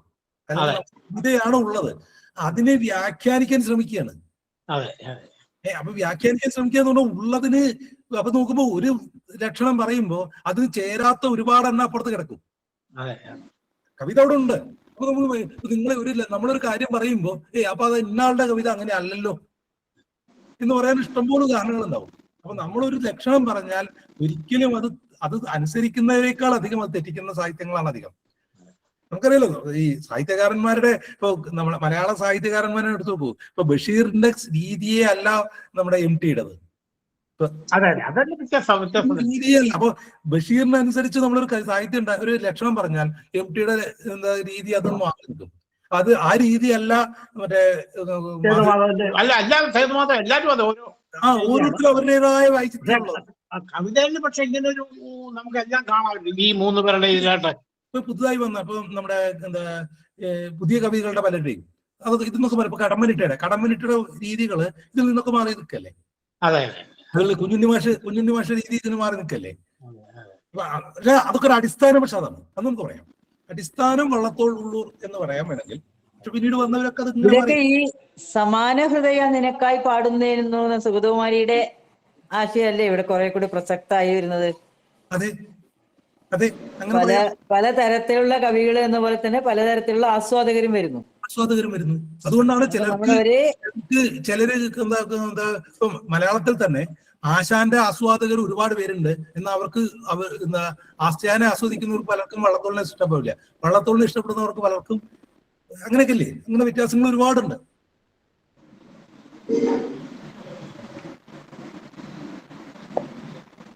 കവിതയാണ് ഉള്ളത്. അതിനെ വ്യാഖ്യാനിക്കാൻ ശ്രമിക്കുകയാണ്. അപ്പൊ വ്യാഖ്യാനിക്കാൻ ശ്രമിക്കുക എന്ന് പറഞ്ഞാൽ ഉള്ളതിന് അപ്പൊ നോക്കുമ്പോ ഒരു ലക്ഷണം പറയുമ്പോ അതിന് ചേരാത്ത ഒരുപാട് എണ്ണം അപ്പുറത്ത് കിടക്കും. കവിത അവിടെ ഉണ്ട്. അപ്പൊ നിങ്ങൾ നമ്മളൊരു കാര്യം പറയുമ്പോ അപ്പൊ അത് ഇന്നാളുടെ കവിത അങ്ങനെ അല്ലല്ലോ എന്ന് പറയാൻ ഇഷ്ടംപോലെ ഉദാഹരണങ്ങൾ ഉണ്ടാവും. അപ്പൊ നമ്മളൊരു ലക്ഷണം പറഞ്ഞാൽ ഒരിക്കലും അത് അനുസരിക്കുന്നതിനേക്കാൾ അധികം അത് തെറ്റിക്കുന്ന സാഹിത്യങ്ങളാണ് അധികം. നമുക്കറിയാലോ ഈ സാഹിത്യകാരന്മാരുടെ ഇപ്പൊ നമ്മളെ മലയാള സാഹിത്യകാരന്മാരെ എടുത്തു നോക്കൂ. ഇപ്പൊ ബഷീറിന്റെ രീതിയെ അല്ല നമ്മുടെ MTയുടേത് രീതിയല്ല. അപ്പൊ ബഷീറിനനുസരിച്ച് നമ്മളൊരു സാഹിത്യം ഒരു ലക്ഷണം പറഞ്ഞാൽ MTയുടെ രീതി അതൊന്നും മാറി. അത് ആ രീതിയല്ല മറ്റേ ഓരോരുത്തരും അവരുടേതായ വായിച്ചിട്ടുള്ളത് കവിതയിൽ. പക്ഷെ ഇങ്ങനെ ഒരു നമുക്കെല്ലാം കാണാമല്ലോ ഈ 3 പേരുടെ ഇതിലായിട്ട്. ഇപ്പൊ പുതുതായി വന്ന ഇപ്പൊ നമ്മുടെ പുതിയ കവികളുടെ പലരുടെയും അത് ഇതെന്നൊക്കെ പറയും. ഇപ്പൊ കടമ്മനിട്ടയുടെ രീതികള് ഇതിൽ നിന്നൊക്കെ മാറി നിൽക്കല്ലേ. അതെ അതുപോലെ കുഞ്ഞുണ്ണി മാഷ രീതി ഇതിന് മാറി നിൽക്കല്ലേ. പക്ഷെ അതൊക്കെ ഒരു അടിസ്ഥാന, പക്ഷെ അതാണ് അത് നമുക്ക് പറയാം. അടിസ്ഥാനം വള്ളത്തോൾ എന്ന് പറയാൻ വേണമെങ്കിൽ, പക്ഷെ പിന്നീട് വന്നവരൊക്കെ അത് ഇതൊക്കെ ഈ സമാന ഹൃദയ നിനക്കായി പാടുന്നതിന് സുഗതകുമാരിയുടെ ആശയല്ലേ ഇവിടെ കുറെ കൂടി പ്രസക്തമായി വരുന്നത്. അതെ അതെ, അങ്ങനെ പല തരത്തിലുള്ള കവികൾ എന്ന പോലെ തന്നെ പലതരത്തിലുള്ള ആസ്വാദകരും വരുന്നു. അതുകൊണ്ടാണ് ചിലര് എന്താ ഇപ്പം മലയാളത്തിൽ തന്നെ ആശാന്റെ ആസ്വാദകർ ഒരുപാട് പേരുണ്ട്. എന്നാൽ അവർക്ക് ആശാനെ ആസ്വദിക്കുന്നവർക്ക് പലർക്കും വള്ളത്തോളിനെ ഇഷ്ടപ്പെടില്ല. വള്ളത്തോളിനെ ഇഷ്ടപ്പെടുന്നവർക്ക് പലർക്കും അങ്ങനെയൊക്കെ ഇല്ലേ, അങ്ങനെ വ്യത്യാസങ്ങൾ ഒരുപാടുണ്ട്.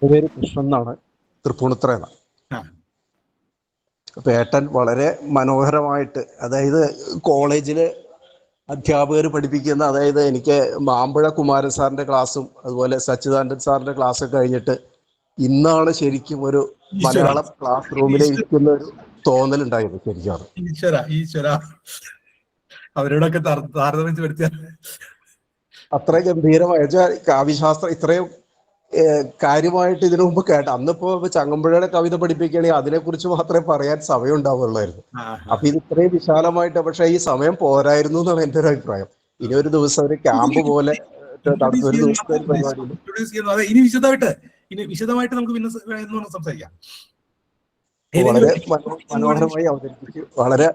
പേര് കൃഷ്ണൻ എന്നാണ്, തൃപ്പൂണിത്തുറയാണ്. അപ്പൊ ഏട്ടൻ വളരെ മനോഹരമായിട്ട്, അതായത് കോളേജില് അധ്യാപകർ പഠിപ്പിക്കുന്ന, അതായത് എനിക്ക് മാമ്പഴ കുമാരൻ സാറിന്റെ ക്ലാസ്സും അതുപോലെ സച്ചിദാനന്ദൻ സാറിന്റെ ക്ലാസ്സൊക്കെ കഴിഞ്ഞിട്ട് ഇന്നാണ് ശരിക്കും ഒരു മലയാളം ക്ലാസ് റൂമിൽ ഇരിക്കുന്ന ഒരു തോന്നലുണ്ടായിരുന്നു ശരിക്കും. ഈശ്വര അവരോടൊക്കെ താരതമ്യം വരുത്തിയാൽ അത്ര ഗംഭീരമായ കാവ്യശാസ്ത്രം ഇത്രയും കാര്യമായിട്ട് ഇതിനു മുമ്പ് കേട്ട, അന്നിപ്പോ ചങ്ങമ്പുഴയുടെ കവിത പഠിപ്പിക്കുകയാണെങ്കിൽ അതിനെക്കുറിച്ച് മാത്രമേ പറയാൻ സമയം ഉണ്ടാവുള്ളായിരുന്നു. അപ്പൊ ഇത് ഇത്രയും വിശാലമായിട്ട്, പക്ഷെ ഈ സമയം പോരായിരുന്നു എന്നാണ് എന്റെ ഒരു അഭിപ്രായം. ഇനി ഒരു ദിവസം ഒരു ക്യാമ്പ് പോലെ ഒരു ദിവസത്തെ പരിപാടി ഇനി വിശദമായിട്ട് നമുക്ക് പിന്നെ സംസാരിക്കാം. വളരെ മനോഹരമായി അവതരിപ്പിച്ചു, വളരെ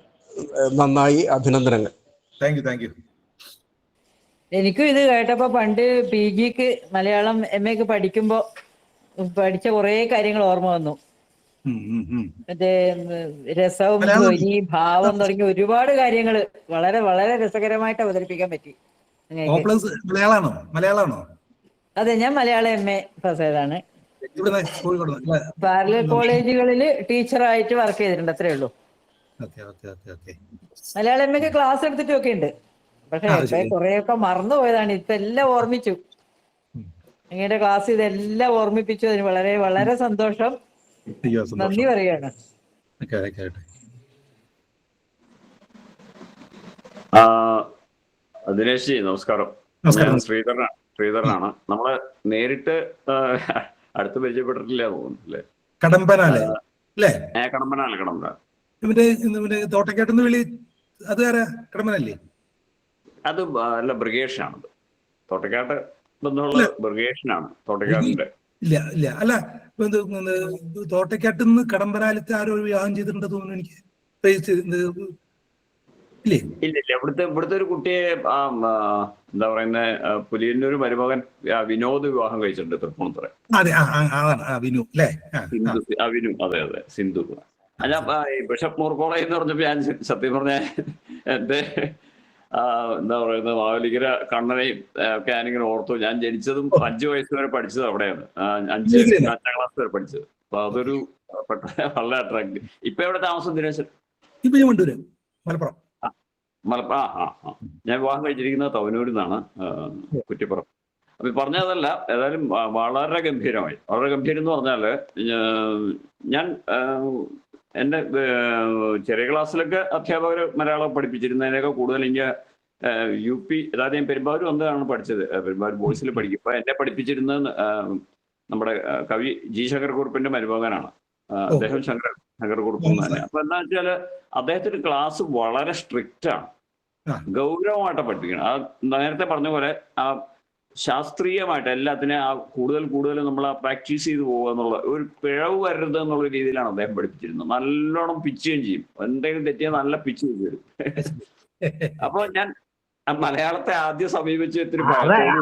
നന്നായി, അഭിനന്ദനങ്ങൾ. Thank you. എനിക്കും ഇത് കേട്ടപ്പോ പണ്ട് PGക്ക് മലയാളം MA പഠിക്കുമ്പോ പഠിച്ച കുറെ കാര്യങ്ങൾ ഓർമ്മ വന്നു. മറ്റേ രസവും ധ്വനി ഭാവം തുടങ്ങിയ ഒരുപാട് കാര്യങ്ങൾ വളരെ വളരെ രസകരമായിട്ട് അവതരിപ്പിക്കാൻ പറ്റി. മലയാളമാണോ? അതെ, ഞാൻ മലയാളം MA പാസ്സായതാണ്. പാരലൽ കോളേജുകളിൽ ടീച്ചറായിട്ട് വർക്ക് ചെയ്തിട്ടുണ്ട്, അത്രേ ഉള്ളൂ. മലയാളം MA ക്ലാസ് എടുത്തിട്ടൊക്കെ ഉണ്ട്. പക്ഷെ കൊറേയൊക്കെ മറന്നുപോയതാണ്. ഇപ്പൊ എല്ലാം ഓർമ്മിച്ചു. നിങ്ങളുടെ ക്ലാസ് ഇതെല്ലാം ഓർമ്മിപ്പിച്ചു. അതിന് വളരെ വളരെ സന്തോഷം, നന്ദി പറയാണ്. ദിനേശ്, നമസ്കാരം. ഞാൻ ശ്രീധരനാണ്. നമ്മള് നേരിട്ട് അടുത്ത് പരിചയപ്പെട്ടിട്ടില്ല തോന്നുന്നു. കടമ്പനാല. തോട്ടക്കാട്ടെന്ന് വിളി, അത് കടമ്പനല്ലേ? അത് അല്ല, ബ്രിഗേഷനാണത്. തോട്ടക്കാട്ട് ബന്ധമുള്ള ബ്രിഗേഷനാണ് തോട്ടക്കാട്ടിന്റെ. ഇല്ല അല്ല, തോട്ടക്കാട്ടിന്ന് കടമ്പനാലത്തെ ആരോ വിവാഹം ചെയ്തിട്ടുണ്ട് തോന്നുന്നു എനിക്ക്. ഇല്ല, ഇവിടുത്തെ ഒരു കുട്ടിയെ എന്താ പറയുന്ന പുലിയന്നൂർ മരുമകൻ വിനോദ് വിവാഹം കഴിച്ചിട്ടുണ്ട് തൃപ്പൂണിത്തുറ. വിനു. അതെ, സിന്ധു. അല്ല, ബിഷപ്പ് മൂർക്കോള എന്ന് പറഞ്ഞപ്പോ ഞാൻ സത്യം പറഞ്ഞ എന്റെ എന്താ പറയുന്നത് മാവേലിക്കര കണ്ണനെയും ഒക്കെ ഞാനിങ്ങനെ ഓർത്തു. ഞാൻ ജനിച്ചതും 5 വയസ്സ് വരെ പഠിച്ചത് അവിടെയാണ്. 5ാം ക്ലാസ് വരെ പഠിച്ചത്. അപ്പൊ അതൊരു വളരെ അട്രാക്ട്. ഇപ്പൊ എവിടെ താമസം ദിനേശൻ? മലപ്പുറം. ഞാൻ വിവാഹം കഴിച്ചിരിക്കുന്നത് തവനൂരിൽ നിന്നാണ്, കുറ്റിപ്പുറം. അപ്പൊ പറഞ്ഞതല്ല, ഏതായാലും വളരെ ഗംഭീരം എന്ന് പറഞ്ഞാല് ഞാൻ എന്റെ ചെറിയ ക്ലാസ്സിലൊക്കെ അധ്യാപകർ മലയാളം പഠിപ്പിച്ചിരുന്നതിനൊക്കെ കൂടുതൽ എനിക്ക് UP, അതായത് ഞാൻ പെരുമ്പാവൂർ വന്നതാണ് പഠിച്ചത്. പെരുമ്പാവൂർ ബോയ്സിൽ പഠിക്കും. ഇപ്പൊ എന്നെ പഠിപ്പിച്ചിരുന്നത് നമ്മുടെ കവി G. ശങ്കരക്കുറുപ്പിന്റെ മരുമകനാണ്. അദ്ദേഹം ശങ്കരക്കുറുപ്പ് തന്നെ. അപ്പൊ എന്താ വെച്ചാല് അദ്ദേഹത്തിന്റെ ക്ലാസ് വളരെ സ്ട്രിക്റ്റ് ആണ്, ഗൗരവമായിട്ട് പഠിപ്പിക്കണം. ആ നേരത്തെ പറഞ്ഞ പോലെ ആ ശാസ്ത്രീയമായിട്ട് എല്ലാത്തിനും കൂടുതൽ നമ്മൾ പ്രാക്ടീസ് ചെയ്ത് പോകുക എന്നുള്ള ഒരു പിഴവ് വരരുത് എന്നുള്ള രീതിയിലാണ് അദ്ദേഹം പഠിപ്പിച്ചിരുന്നത്. നല്ലോണം പിച്ചുകയും ചെയ്യും. എന്തെങ്കിലും തെറ്റിയാൽ നല്ല പിച്ച് ചെയ്ത് തരും. അപ്പൊ ഞാൻ മലയാളത്തെ ആദ്യം സമീപിച്ച് ഇത്തിരി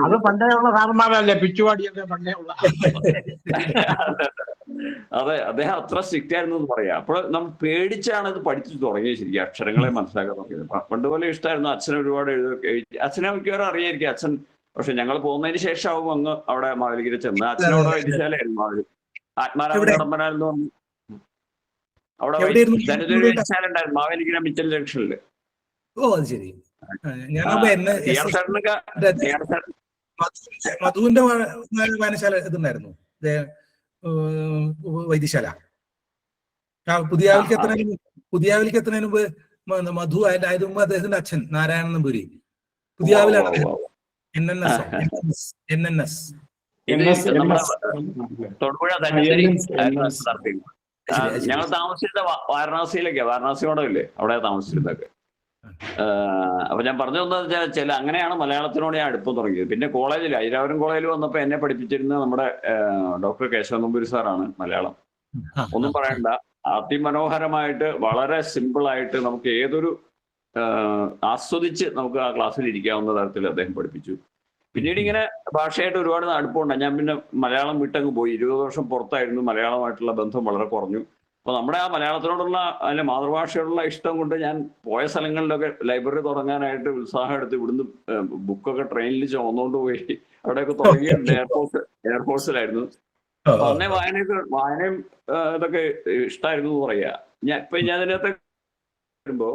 അത് പണ്ടേയുള്ള സാറന്മാരല്ലേ പിച്ചുവാടിയൊക്കെ പണ്ടേയുള്ള. അതെ, അദ്ദേഹം അത്ര സ്ട്രിക്റ്റ് ആയിരുന്നു എന്ന് പറയാം. അപ്പോൾ നമ്മൾ പേടിച്ചാണ് ഇത് പഠിച്ചു തുടങ്ങിയത്. ശരിക്കും അക്ഷരങ്ങളെ മനസ്സിലാക്കാൻ നോക്കിയത്. പണ്ട് പോലെ ഇഷ്ടമായിരുന്നു. അച്ഛൻ ഒരുപാട് അച്ഛനെ മിക്കവാറും അറിയായിരിക്കും. അച്ഛൻ പക്ഷെ ഞങ്ങൾ പോകുന്നതിന് ശേഷമാവും അങ്ങ് അവിടെ മാവേലിക്കര ചെന്ന്. അച്ഛനവിടെ വൈദ്യശാലയായിരുന്നു. ആത്മാരാമ കടമ്പനാലെന്ന് പറഞ്ഞു അവിടെ വൈദ്യശാല ഉണ്ടായിരുന്നു, മാവേലിക്കര മിച്ചൽ ജംഗ്ഷനില്. മധുവിന്റെ വായനശാല ഇതുണ്ടായിരുന്നു, വൈദ്യശാല. പുതിയാവിലേക്ക് എത്തുന്നതിന് മുമ്പ് മധു അതിന് മുമ്പ് അദ്ദേഹത്തിന്റെ അച്ഛൻ നാരായണൻ നമ്പൂരി പുതിയാവിലാണ്. NNS ഇത് നമ്മുടെ തൊടുപുഴ തലശ്ശേരി NS. നടത്തിയിരുന്നു. ശരി, ശരി. ഞങ്ങൾ താമസിച്ചിരുന്ന വാരണാസിയിലേക്കാ, വാരണാസി മഠമില്ലേ, അവിടെ താമസിച്ചിരുന്നതൊക്കെ. അപ്പൊ ഞാൻ പറഞ്ഞു എന്താ വെച്ചാൽ അങ്ങനെയാണ് മലയാളത്തിനോട് ഞാൻ അടുപ്പം തുടങ്ങിയത്. പിന്നെ കോളേജിൽ ഐരാവരം കോളേജിൽ വന്നപ്പോൾ എന്നെ പഠിപ്പിച്ചിരുന്ന നമ്മുടെ ഡോക്ടർ കേശവ നമ്പൂരി സാറാണ് മലയാളം. ഒന്നും പറയണ്ട, അതിമനോഹരമായിട്ട് വളരെ സിമ്പിളായിട്ട് നമുക്ക് ഏതൊരു ആസ്വദിച്ച് നമുക്ക് ആ ക്ലാസ്സിൽ ഇരിക്കാവുന്ന തരത്തിൽ അദ്ദേഹം പഠിപ്പിച്ചു. പിന്നീട് ഇങ്ങനെ ഭാഷയായിട്ട് ഒരുപാട് അടുപ്പമുണ്ട്. ഞാൻ പിന്നെ മലയാളം വിട്ടങ്ങ് പോയി. 20 വർഷം പുറത്തായിരുന്നു. മലയാളമായിട്ടുള്ള ബന്ധം വളരെ കുറഞ്ഞു. അപ്പൊ നമ്മുടെ ആ മലയാളത്തിനോടുള്ള അതിന്റെ മാതൃഭാഷയോടുള്ള ഇഷ്ടം കൊണ്ട് ഞാൻ പോയ സ്ഥലങ്ങളിലൊക്കെ ലൈബ്രറി തുടങ്ങാനായിട്ട് ഉത്സാഹം എടുത്ത് ഇവിടുന്ന് ബുക്കൊക്കെ ട്രെയിനിൽ ചുമന്നുകൊണ്ട് പോയി അവിടെയൊക്കെ തുടങ്ങിയിട്ടുണ്ട്. എയർഫോഴ്സിലായിരുന്നു. അപ്പൊ അന്നേ വായനയും ഇതൊക്കെ ഇഷ്ടമായിരുന്നു എന്ന് പറയാ. ഞാൻ ഇതിനകത്ത് വരുമ്പോ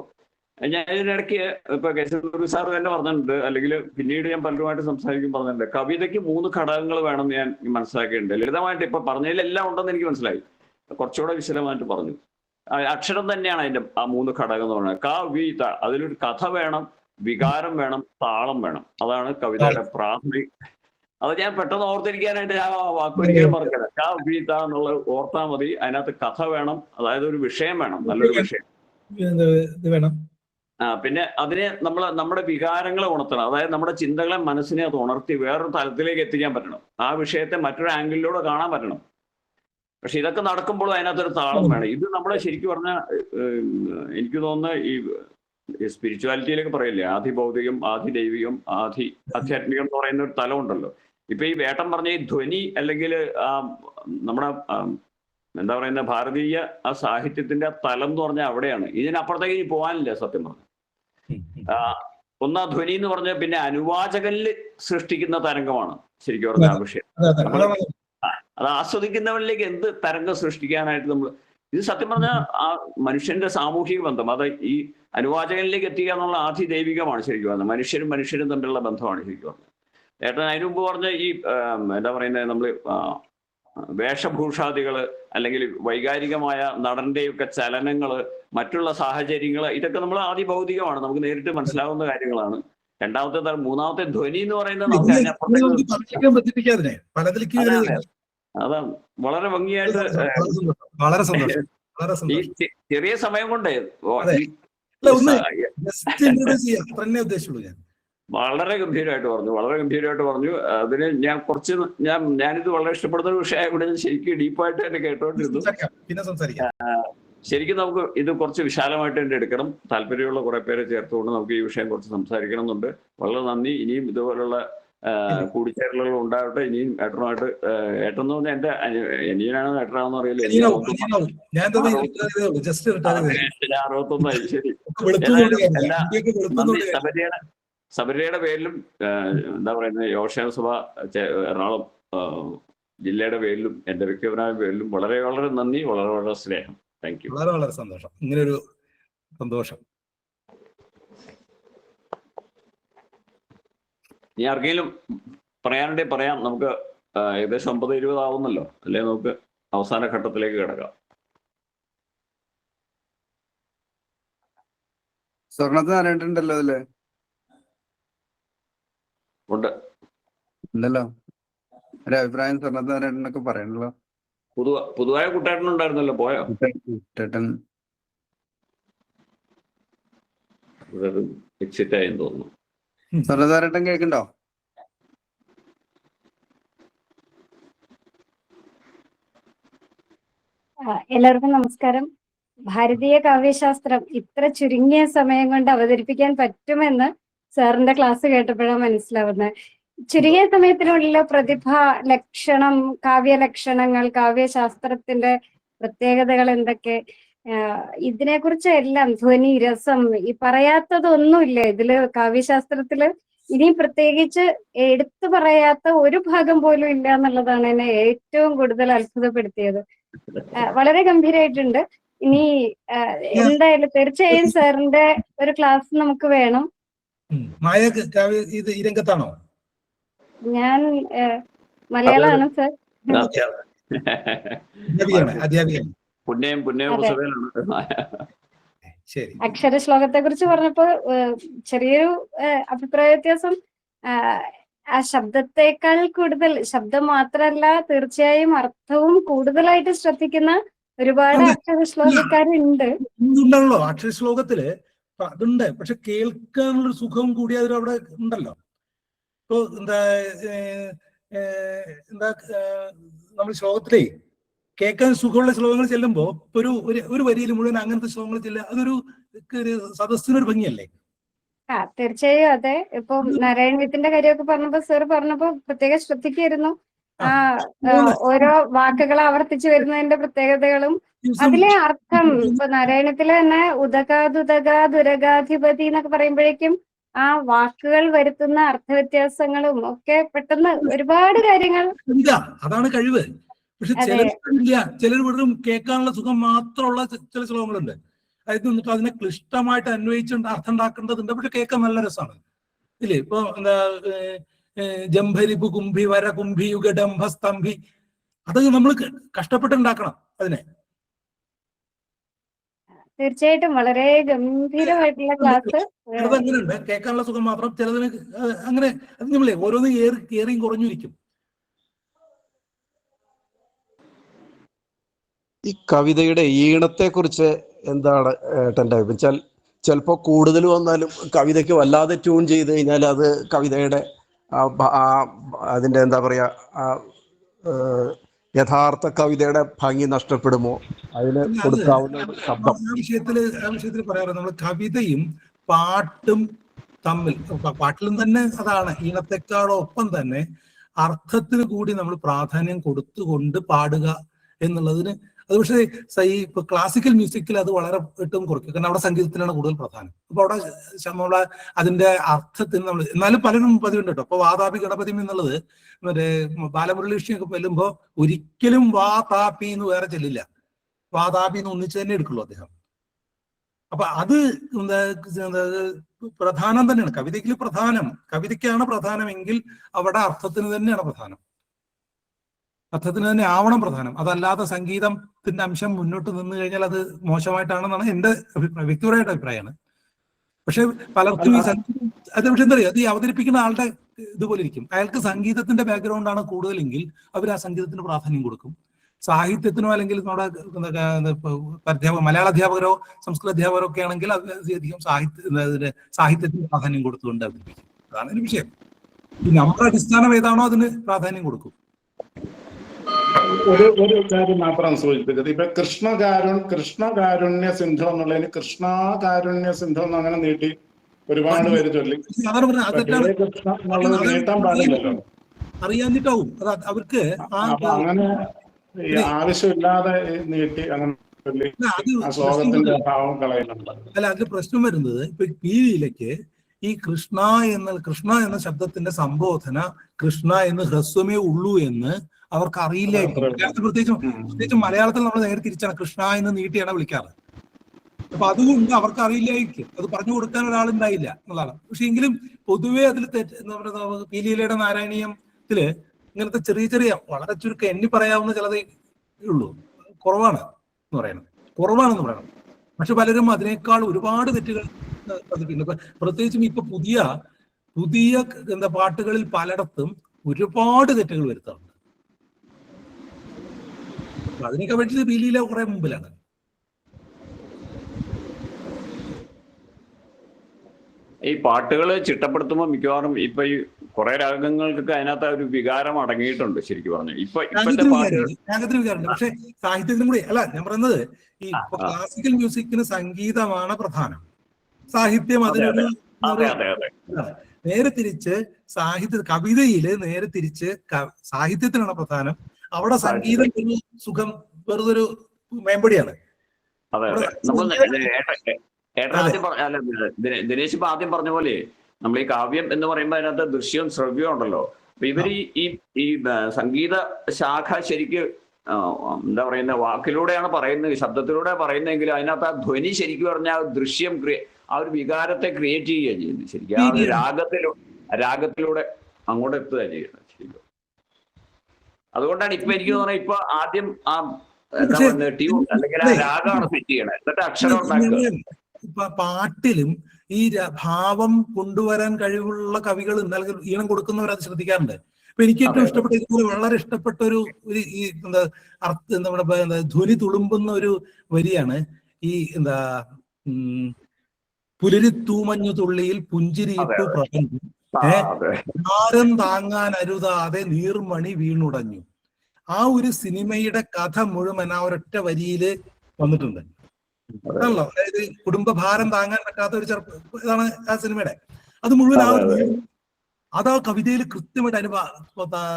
ഞാൻ ഇതിനിടയ്ക്ക് ഇപ്പൊ കേശവ സാർ തന്നെ പറഞ്ഞിട്ടുണ്ട്, അല്ലെങ്കിൽ പിന്നീട് ഞാൻ പലരുമായിട്ട് സംസാരിക്കും പറഞ്ഞിട്ടുണ്ട്, കവിതയ്ക്ക് 3 ഘടകങ്ങൾ വേണമെന്ന് ഞാൻ മനസ്സിലാക്കിയിട്ടുണ്ട്. ലളിതമായിട്ട് ഇപ്പൊ പറഞ്ഞതിലെല്ലാം ഉണ്ടെന്ന് എനിക്ക് മനസ്സിലായി. കുറച്ചുകൂടെ വിശദമായിട്ട് പറഞ്ഞു. അക്ഷരം തന്നെയാണ് അതിന്റെ ആ 3 ഘടകം എന്ന് പറയുന്നത്. കവിത, അതിലൊരു കഥ വേണം, വികാരം വേണം, താളം വേണം. അതാണ് കവിതയുടെ പ്രാഥമിക. അത് ഞാൻ പെട്ടെന്ന് ഓർത്തിരിക്കാനായിട്ട് ആ വാക്കൊരിക്കലും പറഞ്ഞില്ല. കവിത എന്നുള്ളത് ഓർത്താൽ മതി. അതിനകത്ത് കഥ വേണം, അതായത് ഒരു വിഷയം വേണം, നല്ലൊരു വിഷയം വേണം. പിന്നെ അതിനെ നമ്മുടെ വികാരങ്ങളെ ഉണർത്തണം. അതായത് നമ്മുടെ ചിന്തകളെ, മനസ്സിനെ അത് ഉണർത്തി വേറൊരു തലത്തിലേക്ക് എത്തിക്കാൻ പറ്റണം. ആ വിഷയത്തെ മറ്റൊരു ആംഗിളിലൂടെ കാണാൻ പറ്റണം. പക്ഷെ ഇതൊക്കെ നടക്കുമ്പോൾ അതിനകത്തൊരു താളം വേണം. ഇത് നമ്മുടെ ശരിക്കും പറഞ്ഞാൽ എനിക്ക് തോന്നുന്ന ഈ സ്പിരിച്വാലിറ്റിയിലൊക്കെ പറയില്ലേ, ആദി ഭൗതികം, ആദി ദൈവികം, ആദി ആധ്യാത്മികം എന്ന് പറയുന്ന ഒരു തലം ഉണ്ടല്ലോ. ഇപ്പൊ ഈ വേട്ടം പറഞ്ഞ ഈ ധ്വനി അല്ലെങ്കിൽ നമ്മുടെ എന്താ പറയുന്ന ഭാരതീയ ആ സാഹിത്യത്തിന്റെ ആ തലം എന്ന് പറഞ്ഞാൽ അവിടെയാണ്. ഇതിനപ്പുറത്തേക്ക് ഇനി പോകാനില്ല സത്യം പറഞ്ഞു. ഒന്നാ ധ്വനി എന്ന് പറഞ്ഞാൽ പിന്നെ അനുവാചകനിൽ സൃഷ്ടിക്കുന്ന തരംഗമാണ് ശരിക്കും പറഞ്ഞ ആ വിഷയം. അത് ആസ്വദിക്കുന്നവരിലേക്ക് എന്ത് തരംഗം സൃഷ്ടിക്കാനായിട്ട് നമ്മൾ ഇത് സത്യം പറഞ്ഞാൽ ആ മനുഷ്യന്റെ സാമൂഹിക ബന്ധം, അത് ഈ അനുവാചകനിലേക്ക് എത്തിക്കുക എന്നുള്ള ആദി ദൈവികമാണ് ശരിക്കും പറഞ്ഞത്. മനുഷ്യരും തമ്മിലുള്ള ബന്ധമാണ് ശരിക്കും പറഞ്ഞത്. ഏട്ടൻ അതിനു മുമ്പ് പറഞ്ഞ ഈ എന്താ പറയുന്നത്, നമ്മൾ വേഷഭൂഷാദികള് അല്ലെങ്കിൽ വൈകാരികമായ നടന്റെയൊക്കെ ചലനങ്ങള്, മറ്റുള്ള സാഹചര്യങ്ങള്, ഇതൊക്കെ നമ്മൾ ആദി ഭൗതികമാണ്, നമുക്ക് നേരിട്ട് മനസ്സിലാവുന്ന കാര്യങ്ങളാണ്. മൂന്നാമത്തെ ധ്വനി എന്ന് പറയുന്നത് അതാണ് വളരെ ഭംഗിയായിട്ട് ഈ ചെറിയ സമയം കൊണ്ടേ വളരെ ഗംഭീരമായിട്ട് പറഞ്ഞു. അതിന് ഞാനിത് വളരെ ഇഷ്ടപ്പെടുന്ന ഒരു വിഷയമായി കൂടെ ഞാൻ ശരിക്കും ഡീപ്പായിട്ട് തന്നെ കേട്ടോണ്ടിരുന്നു. ശരിക്കും നമുക്ക് ഇത് കുറച്ച് വിശാലമായിട്ട് തന്നെ എടുക്കണം. താല്പര്യമുള്ള കുറെ പേരെ ചേർത്തുകൊണ്ട് നമുക്ക് ഈ വിഷയം കുറച്ച് സംസാരിക്കണം എന്നുണ്ട്. വളരെ നന്ദി. ഇനിയും ഇതുപോലുള്ള കൂടിച്ചേരലുകൾ ഉണ്ടാവട്ടെ. ഇനിയും ഏട്ടനുമായിട്ട്, ഏട്ടെന്ന് പറഞ്ഞാൽ എന്റെ അനിയനാണോ ഏട്ടനാണെന്ന് അറിയില്ല, 61. ശരി, സബരിയുടെ പേരിലും എന്താ പറയുന്നത് യോഷേന സഭ എറണാകുളം ജില്ലയുടെ പേരിലും എന്റെ വ്യക്തിപരമായ പേരിലും വളരെ വളരെ നന്ദി, വളരെ വളരെ സ്നേഹം. Thank you. വളരെ വളരെ സന്തോഷം. ഇങ്ങനൊരു സന്തോഷം ഇനി ആർക്കെങ്കിലും പറയാനുണ്ടെങ്കിൽ പറയാം. നമുക്ക് ഏകദേശം 9:20 ആവുന്നല്ലോ, അല്ലെ? നമുക്ക് അവസാന ഘട്ടത്തിലേക്ക് കിടക്കാം. സ്വർണത്തിന് അറിയണ്ടല്ലോ അതില് ഉണ്ടല്ലോ ഒരു അഭിപ്രായം. സ്വർണത്തിന് അറിയണ്ടെന്നൊക്കെ പറയണല്ലോ. പുതുവായ കുട്ടേട്ടൻ ഉണ്ടായിരുന്നല്ലോ, പോയോ? കുട്ടേട്ടൻ എക്സിറ്റ് ആയെന്ന് തോന്നുന്നു. സ്വർണധാരട്ടൻ കേൾക്കണ്ടോ? എല്ലാവർക്കും നമസ്കാരം. ഭാരതീയ കാവ്യശാസ്ത്രം ഇത്ര ചുരുങ്ങിയ സമയം കൊണ്ട് അവതരിപ്പിക്കാൻ പറ്റുമെന്ന് സാറിന്റെ ക്ലാസ് കേട്ടപ്പോഴാണ് മനസ്സിലാവുന്നത്. ചുരുങ്ങിയ സമയത്തിനുള്ള പ്രതിഭ ലക്ഷണം, കാവ്യലക്ഷണങ്ങൾ, കാവ്യശാസ്ത്രത്തിന്റെ പ്രത്യേകതകൾ എന്തൊക്കെ, ഇതിനെക്കുറിച്ച് എല്ലാം, ധ്വനി, രസം, ഈ പറയാത്തതൊന്നുമില്ല ഇതില്. കാവ്യശാസ്ത്രത്തില് ഇനി പ്രത്യേകിച്ച് എടുത്തു പറയാത്ത ഒരു ഭാഗം പോലും ഇല്ല എന്നുള്ളതാണ് എന്നെ ഏറ്റവും കൂടുതൽ അത്ഭുതപ്പെടുത്തിയത്. വളരെ ഗംഭീരമായിട്ടുണ്ട്. ഇനി എന്തായാലും തീർച്ചയായും സാറിന്റെ ഒരു ക്ലാസ് നമുക്ക് വേണം. ഈ രംഗത്താണോ? ഞാൻ മലയാളമാണ് സർ. അക്ഷരശ്ലോകത്തെ കുറിച്ച് പറഞ്ഞപ്പോ ചെറിയൊരു അഭിപ്രായ വ്യത്യാസം. ആ ശബ്ദത്തെക്കാൾ കൂടുതൽ ശബ്ദം മാത്രമല്ല തീർച്ചയായും അർത്ഥവും കൂടുതലായിട്ട് ശ്രദ്ധിക്കുന്ന ഒരുപാട് അതെ. അക്ഷരശ്ലോകക്കാരുണ്ട്. ഇതുണ്ടല്ലോ അക്ഷരശ്ലോകത്തില് അതുണ്ട്, പക്ഷെ കേൾക്കാനുള്ള സുഖവും കൂടി അതിലവിടെ ഉണ്ടല്ലോ. ഇപ്പൊ എന്താ എന്താ നമ്മൾ ശ്ലോകത്തിലേ കേൾക്കാൻ സുഖമുള്ള ശ്ലോകങ്ങൾ ചെല്ലുമ്പോ ഇപ്പൊ ഒരു വരിയിൽ മുഴുവൻ അങ്ങനത്തെ ശ്ലോകങ്ങൾ ചെല്ലുക, അതൊരു സദസ്സിനൊരു ഭംഗിയല്ലേ? തീർച്ചയായും അതെ. ഇപ്പൊ നാരായണീയത്തിന്റെ കാര്യമൊക്കെ പറഞ്ഞപ്പോ സാർ പറഞ്ഞപ്പോ പ്രത്യേകം ശ്രദ്ധിക്കായിരുന്നു. ആ ഓരോ വാക്കുകൾ ആവർത്തിച്ചു വരുന്നതിന്റെ പ്രത്യേകതകളും അതിലെ അർത്ഥം. ഇപ്പൊ നാരായണത്തില് തന്നെ ഉദകാദുദക ദുരകാധിപതി എന്നൊക്കെ പറയുമ്പോഴേക്കും ആ വാക്കുകൾ വരുത്തുന്ന അർത്ഥവ്യത്യാസങ്ങളും ഒക്കെ പെട്ടെന്ന് ഒരുപാട് കാര്യങ്ങൾ. അതാണ് കഴിവ്. പക്ഷെ ചിലരില്ല, ചിലർ വെറും കേൾക്കാനുള്ള സുഖം മാത്രമുള്ള ചില ശ്ലോകങ്ങളുണ്ട്. അതായത് എന്നിട്ട് അതിനെ ക്ലിഷ്ടമായിട്ട് അന്വയിച്ചുകൊണ്ട് അർത്ഥം ഉണ്ടാക്കേണ്ടതുണ്ട്. പക്ഷെ കേൾക്കാൻ നല്ല രസമാണ് ഇല്ലേ? ഇപ്പൊ എന്താ ജംഭരിപു കുംഭി വര കുംഭി യുഗഡംഭ സ്തംഭി, അതൊക്കെ നമ്മൾ കഷ്ടപ്പെട്ടുണ്ടാക്കണം അതിനെ. തീർച്ചയായിട്ടും വളരെ ഗംഭീരമായിട്ടുള്ള ക്ലാസ്. ചിലതങ്ങനെയുണ്ട് കേൾക്കാനുള്ള സുഖം മാത്രം, ചിലതിന് അങ്ങനെ അത് നമ്മളെ ഓരോന്നും ഏറിയും കുറഞ്ഞിരിക്കും. ഈ കവിതയുടെ ഈണത്തെ കുറിച്ച് എന്താണ് ഏട്ടൻ്റെ വെച്ചാൽ, ചിലപ്പോൾ കൂടുതൽ വന്നാലും കവിതയ്ക്ക് വല്ലാതെ ട്യൂൺ ചെയ്ത് കഴിഞ്ഞാൽ അത് കവിതയുടെ അതിൻ്റെ എന്താ പറയുക യഥാർത്ഥ കവിതയുടെ ഭംഗി നഷ്ടപ്പെടുമോ? അതിന് കൊടുക്കാവുന്ന ശബ്ദം. ആ വിഷയത്തിൽ പറയാറുണ്ട് നമ്മൾ കവിതയും പാട്ടും തമ്മിൽ, പാട്ടിലും തന്നെ അതാണ് ഈണത്തെക്കാളൊപ്പം തന്നെ അർത്ഥത്തിന് കൂടി നമ്മൾ പ്രാധാന്യം കൊടുത്തുകൊണ്ട് പാടുക എന്നുള്ളതിന്. അത് പക്ഷേ ഇപ്പൊ ക്ലാസിക്കൽ മ്യൂസിക്കിൽ അത് വളരെ ഏറ്റവും കുറയ്ക്കും, കാരണം അവിടെ സംഗീതത്തിനാണ് കൂടുതൽ പ്രധാനം. അപ്പൊ അവിടെ നമ്മളെ അതിന്റെ അർത്ഥത്തിന് നമ്മൾ, എന്നാലും പലരും പതിവുണ്ട് കേട്ടോ. അപ്പൊ വാതാപി ഗണപതി എന്നുള്ളത് മറ്റേ ബാലമുരളീഷ്ണിയൊക്കെ ചെല്ലുമ്പോ ഒരിക്കലും വാ താപി എന്ന് വേറെ ചെല്ലില്ല, വാതാപി എന്ന് ഒന്നിച്ച് തന്നെ എടുക്കുള്ളൂ അദ്ദേഹം. അപ്പൊ അത് പ്രധാനം തന്നെയാണ് കവിതയ്ക്ക് പ്രധാനം. കവിതയ്ക്കാണ് പ്രധാനമെങ്കിൽ അവിടെ അർത്ഥത്തിന് തന്നെയാണ് പ്രധാനം, അർത്ഥത്തിന് തന്നെ ആവണം പ്രധാനം. അതല്ലാതെ സംഗീതത്തിന്റെ അംശം മുന്നോട്ട് നിന്ന് കഴിഞ്ഞാൽ അത് മോശമായിട്ടാണെന്നാണ് എന്റെ വ്യക്തിപരമായിട്ട് അഭിപ്രായമാണ്. പക്ഷെ പലർക്കും ഈ സംഗീതം അത് പക്ഷെ എന്താ പറയുക, അത് ഈ അവതരിപ്പിക്കുന്ന ആളുടെ ഇതുപോലെ ഇരിക്കും. അയാൾക്ക് സംഗീതത്തിന്റെ ബാക്ക്ഗ്രൗണ്ടാണ് കൂടുതലെങ്കിൽ അവർ ആ സംഗീതത്തിന് പ്രാധാന്യം കൊടുക്കും. സാഹിത്യത്തിനോ അല്ലെങ്കിൽ നമ്മുടെ മലയാള അധ്യാപകരോ സംസ്കൃത അധ്യാപകരോ ഒക്കെ ആണെങ്കിൽ അധികം സാഹിത്യത്തിന് പ്രാധാന്യം കൊടുത്തുകൊണ്ട് അവതരിപ്പിക്കും. അതാണ് ഒരു വിഷയം. ഈ നമ്മുടെ അടിസ്ഥാനം ഏതാണോ അതിന് പ്രാധാന്യം കൊടുക്കും. ഒരു കാര്യം മാത്രം സൂചിപ്പിച്ചത്, ഇപ്പൊ കൃഷ്ണകാരുണ്യ സിന്ധു എന്നുള്ളതിന് കൃഷ്ണകാരുണ്യ സിന്ധു എന്ന് അങ്ങനെ നീട്ടി ഒരുപാട് പേര് ചൊല്ലി. നീട്ടാൻ പാടില്ലല്ലോ, അറിയാഞ്ഞിട്ടാവും അവർക്ക്. അങ്ങനെ ആവശ്യമില്ലാതെ നീട്ടി അങ്ങനെ ചൊല്ലി ആ ശ്ലോകത്തിന്റെ ഭാവം കളയുന്നുണ്ട്. അല്ല, അതിൽ പ്രശ്നം വരുന്നത് ഇപ്പൊ പീലിയിലേക്ക് ഈ കൃഷ്ണ എന്ന ശബ്ദത്തിന്റെ സംബോധന കൃഷ്ണ എന്ന് ഹ്രസ്വമേ ഉള്ളൂ എന്ന് അവർക്ക് അറിയില്ലായിരിക്കും. പ്രത്യേകിച്ചും മലയാളത്തിൽ നമ്മൾ നേരെ തിരിച്ചാണ് കൃഷ്ണ എന്ന് നീട്ടിയാണ് വിളിക്കാറ്. അപ്പൊ അതുകൊണ്ട് അവർക്ക് അറിയില്ലായിരിക്കും, അത് പറഞ്ഞു കൊടുക്കാൻ ഒരാളുണ്ടായില്ല എന്നുള്ളതാണ്. പക്ഷെ എങ്കിലും പൊതുവെ അതിൽ പീലീലയുടെ നാരായണീയത്തില് ഇങ്ങനത്തെ ചെറിയ വളരെ ചുരുക്കം എണ്ണി പറയാവുന്ന ചിലതേ ഉള്ളൂ. കുറവാണെന്ന് പറയണം. പക്ഷെ പലരും അതിനേക്കാൾ ഒരുപാട് തെറ്റുകൾ പതിപ്പിക്കുന്നു. പ്രത്യേകിച്ചും ഇപ്പൊ പുതിയ പാട്ടുകളിൽ പലയിടത്തും ഒരുപാട് തെറ്റുകൾ വരുത്താറുണ്ട്. അതിനൊക്കെ വേണ്ടി പീലിയിലെ കുറെ മുമ്പിലാണ്. ഈ പാട്ടുകൾ ചിട്ടപ്പെടുത്തുമ്പോൾ മിക്കവാറും ഇപ്പൊ ഈ കുറെ രാഗങ്ങൾക്കൊക്കെ അതിനകത്ത് ഒരു വികാരം അടങ്ങിയിട്ടുണ്ട് ശരിക്കും പറഞ്ഞു. ഇപ്പോഴത്തെ പാട്ടുകൾ പക്ഷെ സാഹിത്യത്തിനും കൂടി അല്ല ഞാൻ പറയുന്നത്. ഈ ക്ലാസിക്കൽ മ്യൂസിക്കിന് സംഗീതമാണ് പ്രധാനം, സാഹിത്യം അതിനൊരു നേരെ തിരിച്ച് കവിതയില് നേരെ തിരിച്ച് സാഹിത്യത്തിനാണ് പ്രധാനം. അവിടെ സംഗീതം ഒരു സുഖം വെറുതൊരു മേമ്പടിയാണ്. അതെ അതെ നമ്മൾ ദിനേശ് ഇപ്പൊ ആദ്യം പറഞ്ഞ പോലെ നമ്മൾ ഈ കാവ്യം എന്ന് പറയുമ്പോൾ അതിനകത്ത് ദൃശ്യവും ശ്രവ്യവും ഉണ്ടല്ലോ. അപ്പൊ ഇവര് ഈ സംഗീത ശാഖ ശരിക്ക് എന്താ പറയുന്ന വാക്കിലൂടെയാണ് പറയുന്നത്, ശബ്ദത്തിലൂടെ പറയുന്നതെങ്കിൽ അതിനകത്ത് ആ ധ്വനി ശരിക്കും പറഞ്ഞാൽ ദൃശ്യം ആ ഒരു വികാരത്തെ ക്രിയേറ്റ് ചെയ്യുകയാണ് ചെയ്യുന്നത്. ശരിക്കും ആ ഒരു രാഗത്തിലൂടെ അങ്ങോട്ട് എത്തുകയാണ് ചെയ്യുന്നത് ശരിക്കും. അതുകൊണ്ടാണ് ഇപ്പൊ എനിക്ക് തോന്നുന്നത് ഇപ്പൊ ആദ്യം ആ എന്താ പറയുന്നത് ട്യൂൺ അല്ലെങ്കിൽ ആ രാഗമാണ് സെറ്റ് ചെയ്യണത്, എന്നിട്ട് അക്ഷരം ഉണ്ടാക്കുക. പാട്ടിലും ഈ ഭാവം കൊണ്ടുവരാൻ കഴിവുള്ള കവികൾ അല്ലെങ്കിൽ ഈണം കൊടുക്കുന്നവർ അത് ശ്രദ്ധിക്കാറുണ്ട്. അപ്പൊ എനിക്ക് ഏറ്റവും ഇഷ്ടപ്പെട്ട, ഇതുപോലെ വളരെ ഇഷ്ടപ്പെട്ട ഒരു ഈ എന്താ നമ്മുടെ എന്താ ധ്വനി തുളുമ്പുന്ന ഒരു വരിയാണ് ഈ എന്താ പുലരിത്തൂമഞ്ഞു തുള്ളിയിൽ പുഞ്ചിരിയിട്ടു പ്രപഞ്ചം ഭാരം താങ്ങാൻ അരുതാതെ നീർമണി വീണുടഞ്ഞു. ആ ഒരു സിനിമയുടെ കഥ മുഴുവൻ ആ ഒരൊറ്റ വരിയില് വന്നിട്ടുണ്ട്. ആണല്ലോ, അതായത് കുടുംബഭാരം താങ്ങാൻ പറ്റാത്ത ഒരു ഇതാണ് ആ സിനിമയുടെ. അത് മുഴുവൻ ആ ഒരു അത് ആ കവിതയിൽ കൃത്യമായിട്ട്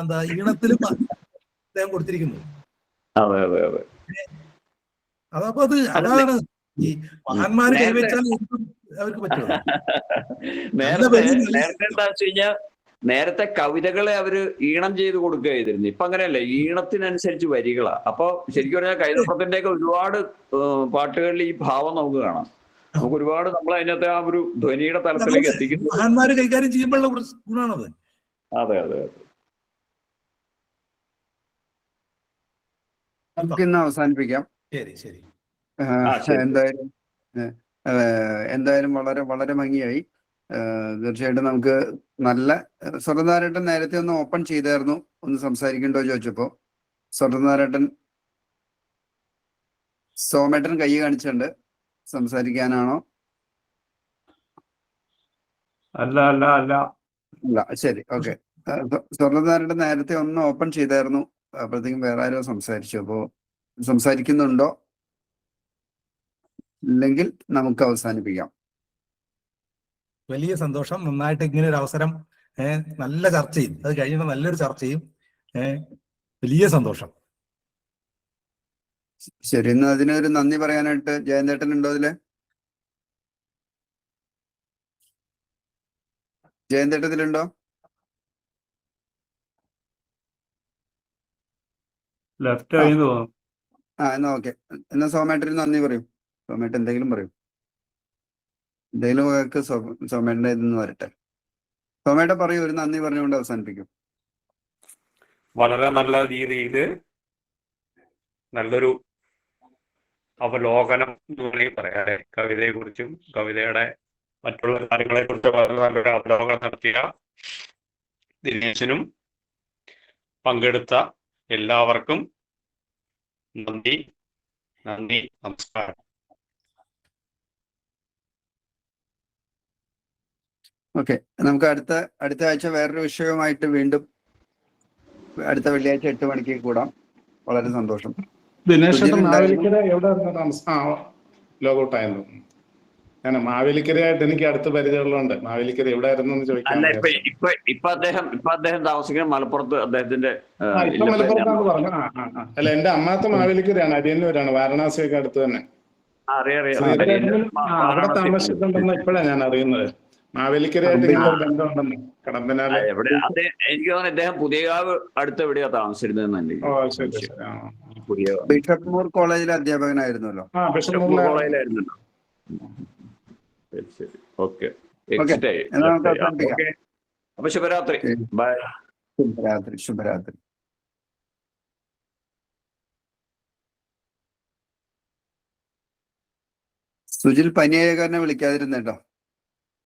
എന്താ ഈണത്തിലും അദ്ദേഹം കൊടുത്തിരിക്കുന്നു. അതപ്പോ അതാണ് ഈ മഹാന്മാര് കൈവച്ചാൽ അവർക്ക് പറ്റുള്ളൂ. നേരത്തെ കവിതകളെ അവര് ഈണം ചെയ്ത് കൊടുക്കുക ചെയ്തിരുന്നു. ഇപ്പൊ അങ്ങനെയല്ല, ഈണത്തിനനുസരിച്ച് വരികളാ. അപ്പൊ ശരിക്കും പറഞ്ഞാൽ കൈതപ്രത്തിന്റെ ഒക്കെ ഒരുപാട് പാട്ടുകളിൽ ഈ ഭാവം നമുക്ക് കാണാം. നമുക്ക് ഒരുപാട് നമ്മൾ അതിനകത്ത് ആ ഒരു ധ്വനിയുടെ തലത്തിലേക്ക് എത്തിക്കുന്നു. മഹാന്മാര് കൈകാര്യം ചെയ്യുമ്പോഴുള്ള ഗുണമാണത്. അതെ അതെ അതെ. നമുക്ക് ഇന്ന് അവസാനിപ്പിക്കാം. ശരി ശരി. എന്തായാലും വളരെ വളരെ ഭംഗിയായി. തീർച്ചയായിട്ടും നമുക്ക് നല്ല സ്വർണ്ണനാരായണൻ നേരത്തെ ഒന്ന് ഓപ്പൺ ചെയ്തായിരുന്നു, ഒന്ന് സംസാരിക്കണ്ടോ ചോദിച്ചപ്പോ. സ്വർണ്ണനാരായണൻ സോമേട്ടൻ കൈ കാണിച്ചിട്ടുണ്ട്, സംസാരിക്കാനാണോ? അല്ല അല്ല അല്ല അല്ല, ശരി, ഓക്കെ. സ്വർണ്ണനാരായണൻ നേരത്തെ ഒന്ന് ഓപ്പൺ ചെയ്തായിരുന്നു, അപ്പോഴത്തേക്കും വേറെ ആരോ സംസാരിച്ചു. അപ്പോ സംസാരിക്കുന്നുണ്ടോ? ഇല്ലെങ്കിൽ നമുക്ക് അവസാനിപ്പിക്കാം. വലിയ സന്തോഷം. നന്നായിട്ട് ഇങ്ങനെ ഒരു അവസരം, നല്ല ചർച്ചയും അത് കഴിഞ്ഞ നല്ലൊരു ചർച്ചയും, വലിയ സന്തോഷം. ശരി, ഇന്ന് അതിനൊരു നന്ദി പറയാനായിട്ട് ജയന്തേട്ടൻ ഉണ്ടോ അതില്? ജയന്തേട്ടത്തിലുണ്ടോ? ലെഫ്റ്റ് ആയി തോന്നുന്നു. എന്നാ ഓക്കെ. എന്നാ സോമേട്ടന് നന്ദി പറയൂ. സോമേട്ടൻ എന്തെങ്കിലും പറയൂ. എന്തെങ്കിലും വാക്ക് സോമേട്ടൻ്റെ ഇതെന്ന് വരട്ടെ. സോമേട്ടൻ പറയൂ, ഒരു നന്ദി പറഞ്ഞുകൊണ്ട് അവസാനിപ്പിക്കും. വളരെ നല്ല രീതിയിൽ നല്ലൊരു അവലോകനം എന്ന് വേണമെങ്കിൽ പറയാതെ കവിതയെ കുറിച്ചും കവിതയുടെ മറ്റുള്ള കാര്യങ്ങളെ കുറിച്ച് വളരെ നല്ലൊരു അവലോകനം നടത്തിയ ദിനേശനും പങ്കെടുത്ത എല്ലാവർക്കും നന്ദി. നമസ്കാരം. ഓക്കെ, നമുക്ക് അടുത്ത ആഴ്ച വേറൊരു വിഷയവുമായിട്ട് വീണ്ടും അടുത്ത വെള്ളിയാഴ്ച 8 മണിക്ക് കൂടാം. വളരെ സന്തോഷം. ദിനേശ് മാവേലിക്കര എവിടെ ലോഗൗട്ടായിരുന്നു? ഞാൻ മാവേലിക്കരയായിട്ട് എനിക്ക് അടുത്ത് പരിചയമുള്ളതുകൊണ്ട് മാവേലിക്കര എവിടെ ആയിരുന്നു എന്ന് ചോദിക്കാൻ. ഇപ്പൊ അദ്ദേഹം താമസിക്കുന്നത് മലപ്പുറത്ത്, അദ്ദേഹത്തിന്റെ മലപ്പുറത്താന്ന് പറഞ്ഞു. അല്ല, എന്റെ അമ്മാത്ത മാവേലിക്കരയാണ്, അരിയന്നൂരാണ്, വാരണാസിയൊക്കെ അടുത്ത് തന്നെ. അവിടെ താമസിച്ചിട്ടുണ്ടെന്ന് ഇപ്പോഴാണ് ഞാൻ അറിയുന്നത്. മാവേലിക്കരയായിട്ട് ഇങ്ങനെ ബന്ധമുണ്ടെന്ന് കടമ്പനാല്. എനിക്ക് തോന്നുന്നു ഇദ്ദേഹം പുതിയകാവ് അടുത്ത് എവിടെയാ താമസിച്ചിരുന്നത്. ബിഷപ്പ് മൂർ കോളേജിലെ അധ്യാപകനായിരുന്നല്ലോ. കോളേജിലായിരുന്നല്ലോ. ശരി, ഓക്കെ. അപ്പൊ ശുഭരാത്രി. ബൈ. ശുഭരാത്രി. സുജിൽ പനിയായ കാരണം വിളിക്കാതിരുന്നേട്ടോ.